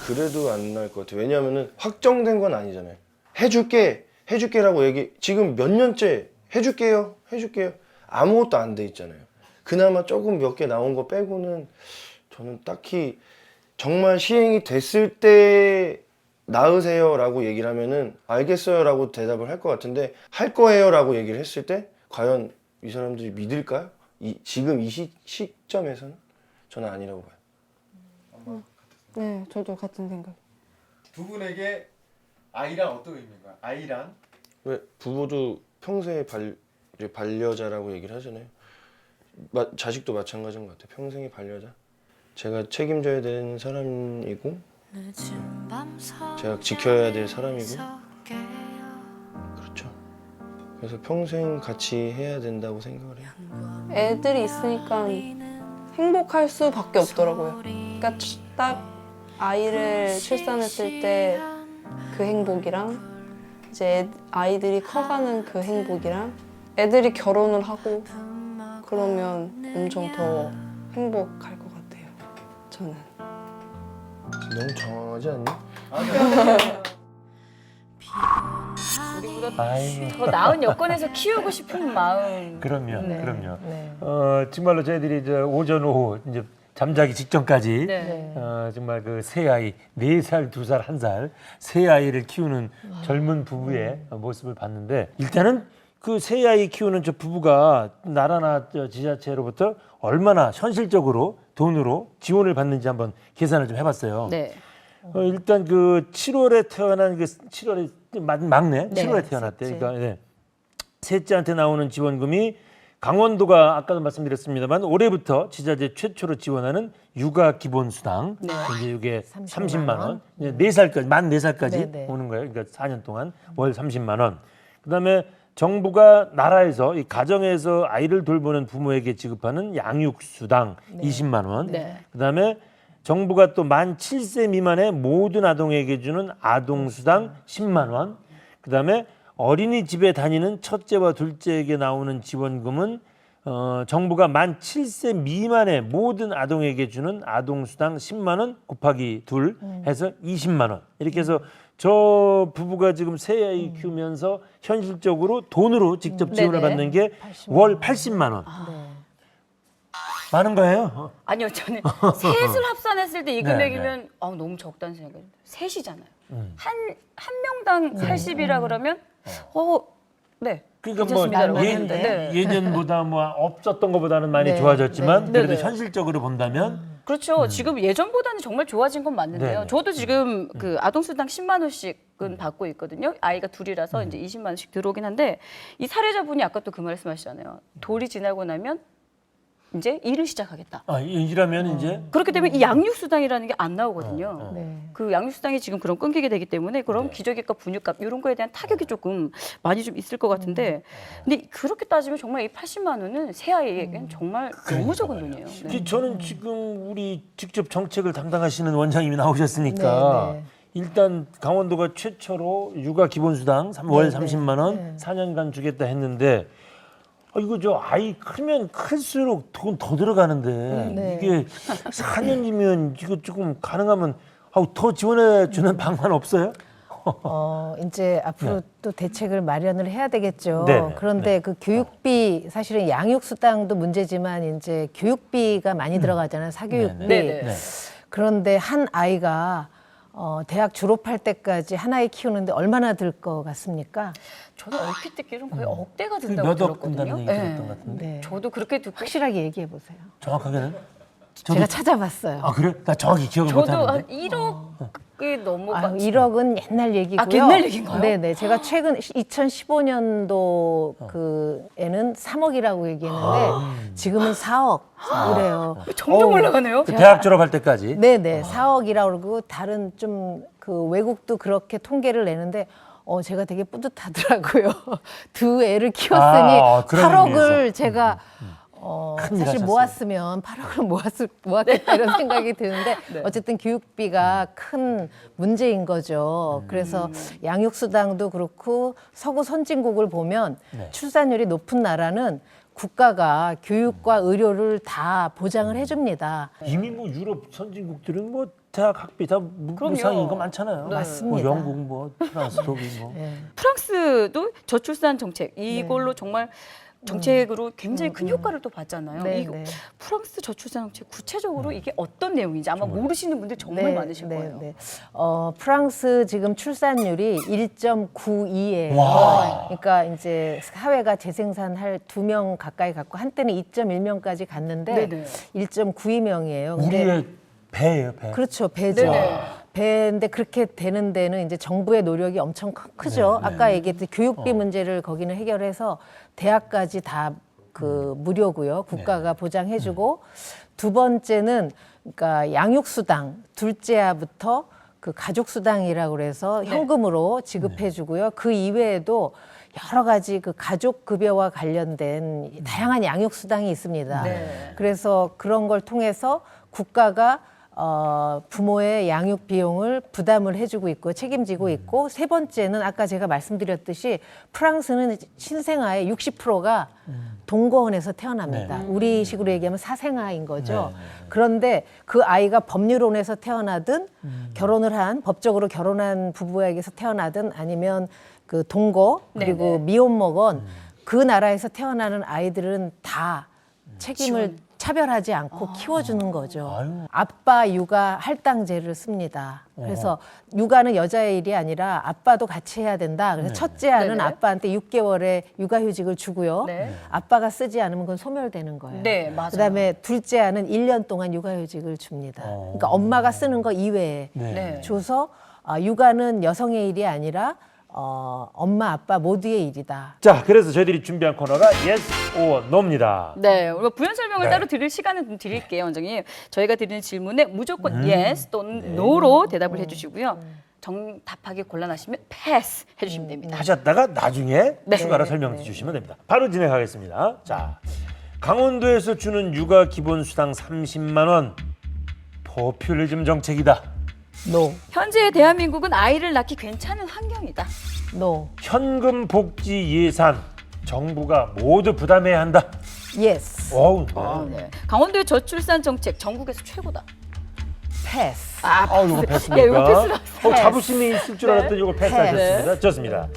그래도 안 나을 것 같아요. 왜냐하면 확정된 건 아니잖아요. 해줄게라고 지금 몇 년째 해줄게요 아무것도 안 돼 있잖아요. 그나마 조금 몇 개 나온 거 빼고는 저는 딱히 정말 시행이 됐을 때 낳으세요 라고 얘기를 하면은 알겠어요 라고 대답을 할 것 같은데 할 거예요 라고 얘기를 했을 때 과연 이 사람들이 믿을까요? 지금 이 시점에서는 저는 아니라고 봐요. 엄마 네, 저도 같은 생각. 두 분에게 아이란 어떤 의미인가요? 아이란? 왜 부부도 평생의 반려자라고 얘기를 하잖아요. 자식도 마찬가지인 것 같아요. 평생의 반려자. 제가 책임져야 되는 사람이고 제가 지켜야 될 사람이고 그렇죠. 그래서 평생 같이 해야 된다고 생각을 해요. 애들이 있으니까 행복할 수밖에 없더라고요. 그러니까 딱 아이를 출산했을 때 그 행복이랑 이제 아이들이 커가는 그 행복이랑 애들이 결혼을 하고 그러면 엄청 더 행복할 것 같아요. 저는. 너무 장황하지 않니? 우리보다 아이고 더 나은 여건에서 키우고 싶은 마음. 그럼요 네. 그럼요. 네. 정말로 저희들이 이제 오전 오후 이제 잠자기 직전까지 네. 정말 그 새 아이 4살, 2살, 1살 새 아이를 키우는 젊은 부부의 모습을 봤는데 일단은 그 새 아이 키우는 저 부부가 나라나 저 지자체로부터 얼마나 현실적으로 돈으로 지원을 받는지 한번 계산을 좀 해봤어요. 네. 일단 그 7월에 태어난 그 7월에 막내 네, 7월에 태어났대. 셋째. 그러니까 네. 셋째한테 나오는 지원금이 강원도가 아까도 말씀드렸습니다만 올해부터 지자체 최초로 지원하는 육아 기본 수당. 네. 이제 이게 30만 30만 원. 4살까지 만 4살까지 네, 네. 오는 거예요. 그러니까 4년 동안 월 30만 원. 그다음에 정부가 나라에서 이 가정에서 아이를 돌보는 부모에게 지급하는 양육수당 20만 원. 네. 그다음에 정부가 또 만 7세 미만의 모든 아동에게 주는 아동수당 10만 원. 그다음에 어린이집에 다니는 첫째와 둘째에게 나오는 지원금은 정부가 만 7세 미만의 모든 아동에게 주는 아동수당 10만 원 곱하기 2 해서 20만 원. 이렇게 해서 저 부부가 지금 새 아이 키우면서 현실적으로 돈으로 직접 지원을 네네. 받는 게 월 80만 원. 많은 거예요. 아니요, 저는 셋을 합산했을 때 이 네, 금액이면 너무 적다는 생각이 들어요. 셋이잖아요. 한 명당 80이라 그러면 네. 그러니까 괜찮습니다라고 뭐 했는데. 네. 예전보다 뭐 없었던 것보다는 많이 네. 좋아졌지만 네. 그래도 네. 현실적으로 본다면 그렇죠. 지금 예전보다는 정말 좋아진 건 맞는데요. 네네. 저도 지금 그 아동수당 10만 원씩은 받고 있거든요. 아이가 둘이라서 이제 20만 원씩 들어오긴 한데 이 사례자분이 아까 또 그 말씀하시잖아요. 돌이 지나고 나면 이제 일을 시작하겠다. 일하면 이제 그렇게 되면 이 양육수당이라는 게 안 나오거든요. 네. 그 양육수당이 지금 그럼 끊기게 되기 때문에 그럼 기저귀값, 분유값 이런 거에 대한 타격이 조금 많이 좀 있을 것 같은데 근데 그렇게 따지면 정말 이 80만 원은 새 아이에겐 정말 너무 적은 돈이에요. 네. 저는 지금 우리 직접 정책을 담당하시는 원장님이 나오셨으니까 네, 네. 일단 강원도가 최초로 육아 기본수당 월 네, 30만 원 네. 4년간 주겠다 했는데 이거 저 아이 크면 클수록 돈 더 들어가는데 네. 이게 4년이면 이거 조금 가능하면 더 지원해 주는 방안 없어요? 이제 앞으로 네. 또 대책을 마련을 해야 되겠죠. 네네. 그런데 그 교육비 사실은 양육수당도 문제지만 이제 교육비가 많이 들어가잖아요. 사교육비. 네네. 네. 그런데 한 아이가 대학 졸업할 때까지 한 아이 키우는데 얼마나 들 것 같습니까? 저는 얼핏 듣기로는 거의 억대가 든다고 몇억 들었거든요. 든다는 얘기 들었던 것 같은데 네. 저도 그렇게 듣고 확실하게 얘기해 보세요. 정확하게는? 제가 찾아봤어요. 그래? 나 정확히 기억을 저도 못하는데 한 1억이 넘어. 1억은 옛날 얘기고요. 옛날 얘기인가요? 네네. 제가 최근 2015년도 그에는 3억이라고 얘기했는데 지금은 4억 이래요. 점점 올라가네요. 그 대학 졸업할 때까지 네네. 4억이라고 그러고 다른 좀 그 외국도 그렇게 통계를 내는데 제가 되게 뿌듯하더라고요. 두 애를 키웠으니 그런 8억을 의미에서. 제가 큰일 사실 하셨어요. 모았으면 8억을 모았겠다 이런 생각이 드는데 어쨌든 교육비가 큰 문제인 거죠. 그래서 양육수당도 그렇고 서구 선진국을 보면 출산율이 높은 나라는 국가가 교육과 의료를 다 보장을 해줍니다. 이미 뭐 유럽 선진국들은 뭐 대학 학비 다 무상인 거 많잖아요. 맞습니다. 뭐 영국, 뭐 프랑스, 독일 뭐. 프랑스도 저출산 정책 이걸로 정말 정책으로 굉장히 큰 효과를 또 봤잖아요. 네, 이 네. 프랑스 저출산 정책 구체적으로 이게 어떤 내용인지 아마 모르시는 분들 정말 많으실 거예요. 프랑스 지금 출산율이 1.92예요. 와. 그러니까 이제 사회가 재생산할 2명 가까이 갖고 한때는 2.1명까지 갔는데 네네. 1.92명이에요. 우리의 배예요, 배. 그렇죠, 배죠. 네네. 배인데 그렇게 되는 데는 이제 정부의 노력이 엄청 크죠. 아까 얘기했듯이 교육비 문제를 거기는 해결해서 대학까지 다 그 무료고요. 국가가 보장해주고 두 번째는 그러니까 양육수당 둘째 아부터 그 가족수당이라고 그래서 현금으로 지급해주고요. 그 이외에도 여러 가지 그 가족급여와 관련된 다양한 양육수당이 있습니다. 그래서 그런 걸 통해서 국가가 부모의 양육 비용을 부담을 해주고 있고 책임지고 있고 세 번째는 아까 제가 말씀드렸듯이 프랑스는 신생아의 60%가 동거원에서 태어납니다. 우리 식으로 얘기하면 사생아인 거죠. 그런데 그 아이가 법률혼에서 태어나든 결혼을 한 법적으로 결혼한 부부에게서 태어나든 아니면 그 동거 그리고 미혼모건 그 나라에서 태어나는 아이들은 다 책임을 차별하지 않고 키워주는 거죠. 아빠 육아 할당제를 씁니다. 그래서 육아는 여자의 일이 아니라 아빠도 같이 해야 된다. 그래서 첫째 아는 아빠한테 6개월의 육아휴직을 주고요. 아빠가 쓰지 않으면 그건 소멸되는 거예요. 네, 맞아요. 그다음에 둘째 아는 1년 동안 육아휴직을 줍니다. 그러니까 엄마가 쓰는 거 이외에 네. 줘서 육아는 여성의 일이 아니라 엄마 아빠 모두의 일이다. 자, 그래서 저희들이 준비한 코너가 Yes or No입니다. 네, 우리가 부연 설명을 네. 따로 드릴 시간은 좀 드릴게요, 원장님. 저희가 드리는 질문에 무조건 yes 또는 no로 대답을 해주시고요. 정답하게 곤란하시면 패스 해주시면 됩니다. 하셨다가 나중에 네. 추가로 설명 주시면 됩니다. 바로 진행하겠습니다. 자, 강원도에서 주는 육아 기본 수당 30만 원 포퓰리즘 정책이다. No, 현재 대한민국은 아이를 낳기 괜찮은 환경이다. no, 현금 복지 예산 정부가 모두 부담해야 한다. yes, 어우, 네. 강원도의 저출산 정책 전국에서 최고다. pass. 이거 패스입니까? 예, 이거 패스로 자부심이 있을 줄 알았더니 이거 패스하셨습니다. 네. 좋습니다.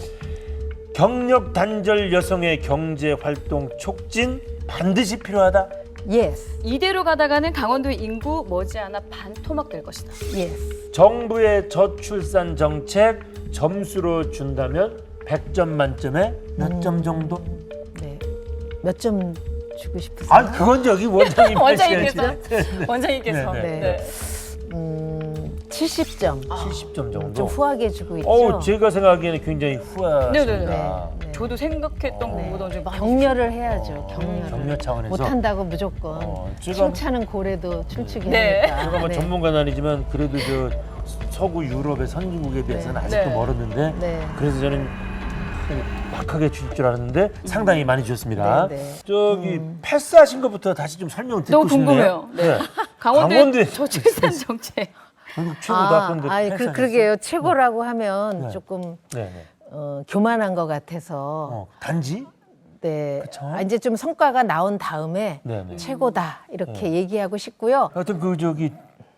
경력 단절 여성의 경제 활동 촉진 반드시 필요하다. Yes, 이대로 가다가는 강원도의 인구 머지않아 반토막 될 것이다. yes. 정부의 저출산 정책 점수로 준다면 100점 만점에 몇 점 정도? 네. 몇 점 주고 싶으세요? 아, 그건 저기 원장님 원장님께서 원장님께서 네, 네. 70점. 70점 정도. 좀 후하게 주고 있죠. 제가 생각하기에는 굉장히 후하십니다. 네네네. 저도 생각했던 것보다 좀 많이 격려를 해야죠. 격려를. 격려 차원에서 못한다고 무조건 제가- 칭찬은 고래도 춤추게 네. 하니까. 제가 뭐 전문가는 아니지만 그래도 저 서구 유럽의 선진국에 비해서는 아직도 네. 멀었는데 네. 그래서 저는 박하게 주실 줄 알았는데 상당히 많이 주셨습니다. 네, 네. 저기 패스하신 것부터 다시 좀 설명 듣고 너무 싶네요. 궁금해요. 네. 강원도의 저출산 정책. 최고다. 근데 패스하셨어요. 그러게요. 최고라고 하면 네. 조금 네. 교만한 것 같아서. 단지? 네. 그쵸? 이제 좀 성과가 나온 다음에 네. 네. 최고다 이렇게 얘기하고 싶고요. 하여튼 그 저기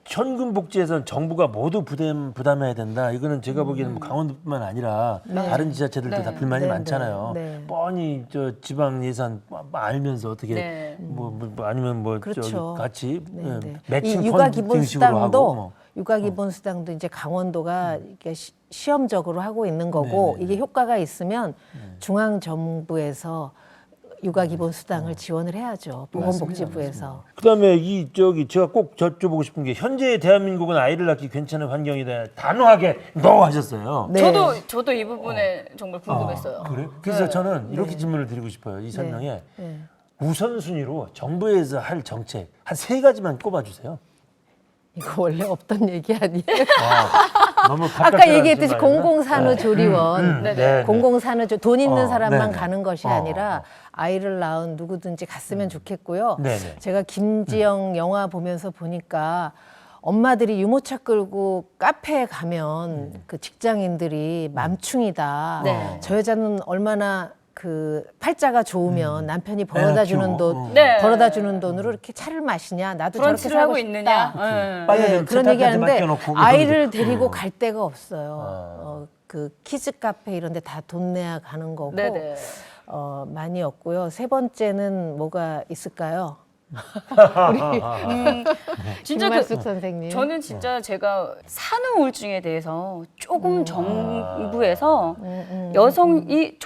현금 복지에선 정부가 모두 부담해야 된다. 이거는 제가 보기에는 뭐 강원도뿐만 아니라 다른 지자체들도 네. 다 불만이 네, 많잖아요. 네. 뻔히 저 지방 예산 알면서 어떻게 네. 뭐 아니면 뭐 그렇죠. 저기 같이 네, 네. 매칭 이 육아 펀드 기본 등식으로 하고 수당도 뭐. 육아 기본 수당도 이제 강원도가 이게 시험적으로 하고 있는 거고 네, 네, 이게 효과가 있으면 중앙 정부에서 육아 기본 수당을 지원을 해야죠. 보건복지부에서. 그다음에 이 저기 제가 꼭 여쭤보고 싶은 게 현재 대한민국은 아이를 낳기 괜찮은 환경이다. 단호하게 너 하셨어요. 네. 저도 이 부분에 정말 궁금했어요. 그래? 그래서 저는 이렇게 질문을 드리고 싶어요. 이 설명에 네. 우선순위로 정부에서 할 정책 한 3가지만 꼽아주세요. 이거 원래 없던 얘기 아니에요? 너무 아까 얘기했듯이 공공산후조리원, 네. 공공산후조 돈 있는 사람만 네네. 가는 것이 아니라 아이를 낳은 누구든지 갔으면 좋겠고요. 네네. 제가 김지영 영화 보면서 보니까 엄마들이 유모차 끌고 카페에 가면 그 직장인들이 맘충이다. 네. 저 여자는 얼마나 그 팔자가 좋으면 남편이 벌어다 주는 돈, 네. 벌어다 주는 돈으로 이렇게 차를 마시냐? 나도 저렇게 브런치를 살고 하고 싶다. 있느냐? 네. 빨리 네, 좀 그런 세탁까지 얘기하는데 맡겨놓고 아이를 데리고 갈 데가 없어요. 아. 그 키즈 카페 이런 데 다 돈 내야 가는 거고 네네. 많이 없고요. 세 번째는 뭐가 있을까요? 진짜 김말숙 선생님. 저는 진짜 제가 산후 우울증에 대해서 조금 정부에서 여성이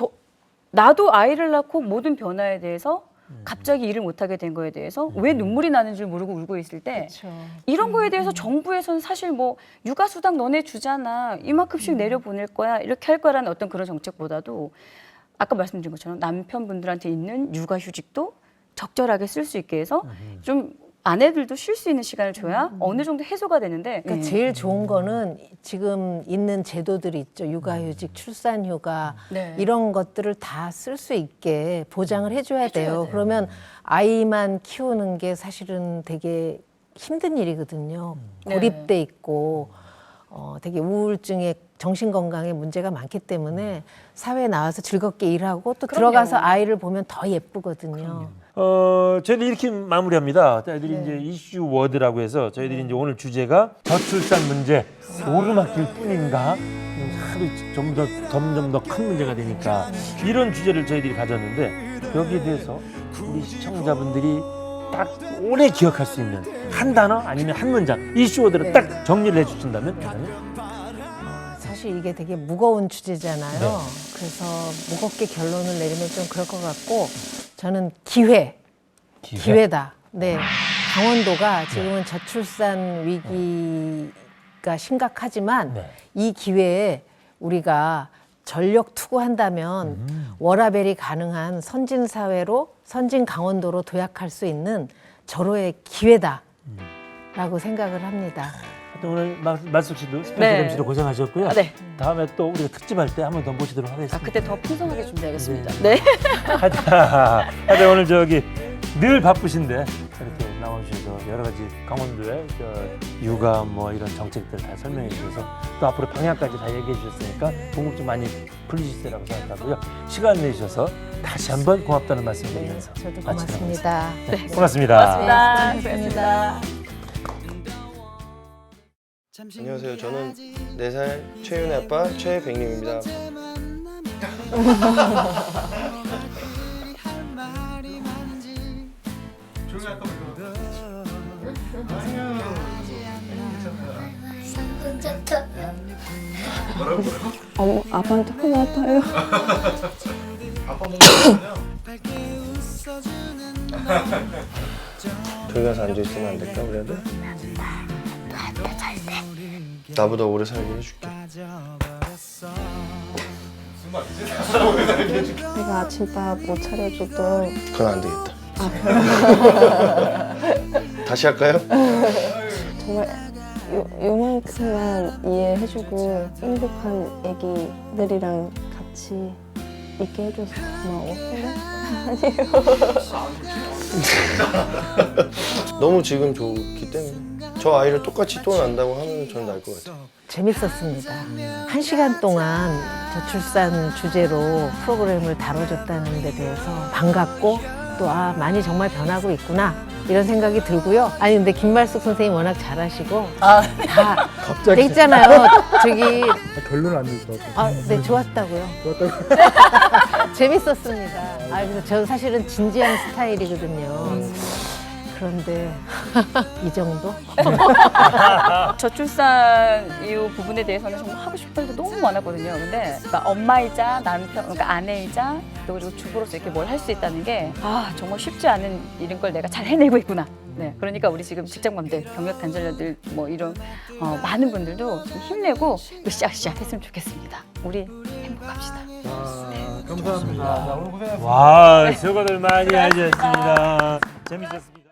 나도 아이를 낳고 모든 변화에 대해서 갑자기 일을 못하게 된 거에 대해서 왜 눈물이 나는 줄 모르고 울고 있을 때 그렇죠. 이런 거에 대해서 정부에서는 사실 뭐 육아수당 너네 주잖아 이만큼씩 내려보낼 거야 이렇게 할 거라는 어떤 그런 정책보다도 아까 말씀드린 것처럼 남편분들한테 있는 육아휴직도 적절하게 쓸 수 있게 해서 좀 아내들도 쉴 수 있는 시간을 줘야 어느 정도 해소가 되는데 그러니까 제일 좋은 거는 지금 있는 제도들이 있죠. 육아휴직, 출산휴가 네. 이런 것들을 다 쓸 수 있게 보장을 해줘야 돼요. 그러면 아이만 키우는 게 사실은 되게 힘든 일이거든요. 고립돼 있고 되게 우울증에 정신건강에 문제가 많기 때문에 사회에 나와서 즐겁게 일하고 또 들어가서 아이를 보면 더 예쁘거든요. 저희들이 이렇게 마무리합니다. 저희들이 이제 이슈 워드라고 해서 저희들이 이제 오늘 주제가 저출산 문제 오르막길 뿐인가? 점점 더 큰 문제가 되니까 이런 주제를 저희들이 가졌는데 여기에 대해서 우리 시청자분들이 딱 오래 기억할 수 있는 한 단어 아니면 한 문장 이슈 워드를 딱 정리를 해주신다면 사실 이게 되게 무거운 주제잖아요. 네. 그래서 무겁게 결론을 내리면 좀 그럴 것 같고 저는 기회다. 네, 강원도가 지금은 저출산 위기가 심각하지만 네. 이 기회에 우리가 전력 투구한다면 워라밸이 가능한 선진 사회로 선진 강원도로 도약할 수 있는 절호의 기회다라고 생각을 합니다. 하여튼 오늘 말숙 씨도 스페셜 네. MC로 고생하셨고요. 아, 네. 다음에 또 우리가 특집할 때 한 번 더 모시도록 하겠습니다. 그때 더 풍성하게 준비하겠습니다. 네. 하여튼 오늘 저기 늘 바쁘신데 이렇게 나오셔서 여러 가지 강원도의 육아 뭐 이런 정책들 다 설명해 주셔서 또 앞으로 방향까지 다 얘기해 주셨으니까 궁금증 많이 풀리실 거라고 생각하고요. 시간 내주셔서 다시 한번 고맙다는 말씀 드리면서 저도 마치도록 고맙습니다. 하겠습니다. 네, 고맙습니다. 고맙습니다. 고맙습니다. 안녕하세요. 저는 4살 최윤의 아빠 최백림입니다. 조용히 할까 아빠한테 혼났어요. 아빠 먹는 저기 가서 앉아있으면 안 될까 그래도? 나보다 오래 살게 해줄게. 내가 아침밥 못 차려줘도 그건 안 되겠다. 다시 할까요? 정말 요만큼만 이해해주고 행복한 애기들이랑 같이 있게 해줘서 고마워. 너무 지금 좋기 때문에 저 아이를 똑같이 또 난다고 하면 저는 날 것 같아요. 재밌었습니다. 1시간 동안 저출산 주제로 프로그램을 다뤄줬다는 데 대해서 반갑고 또 많이 정말 변하고 있구나 이런 생각이 들고요. 아니 근데 김말숙 선생님 워낙 잘하시고 다 갑자기 있잖아요. 저기 결론은 안 내서. 네 좋았다고요. 재밌었습니다. 그래서 저는 사실은 진지한 스타일이거든요. 그런데 이 정도? 저출산 이후 부분에 대해서는 정말 하고 싶은 일도 너무 많았거든요. 근데 그러니까 엄마이자 남편, 그러니까 아내이자 또 그리고 주부로서 이렇게 뭘 할 수 있다는 게 정말 쉽지 않은 일인 걸 내가 잘 해내고 있구나. 네, 그러니까 우리 지금 직장맘들, 경력 단절녀들 뭐 이런 많은 분들도 좀 힘내고 으쌰으쌰 했으면 좋겠습니다. 우리 행복합시다. 감사합니다. 자, 오늘 고생하셨습니다. 와, 수고들 많이 하셨습니다. 재밌었습니다.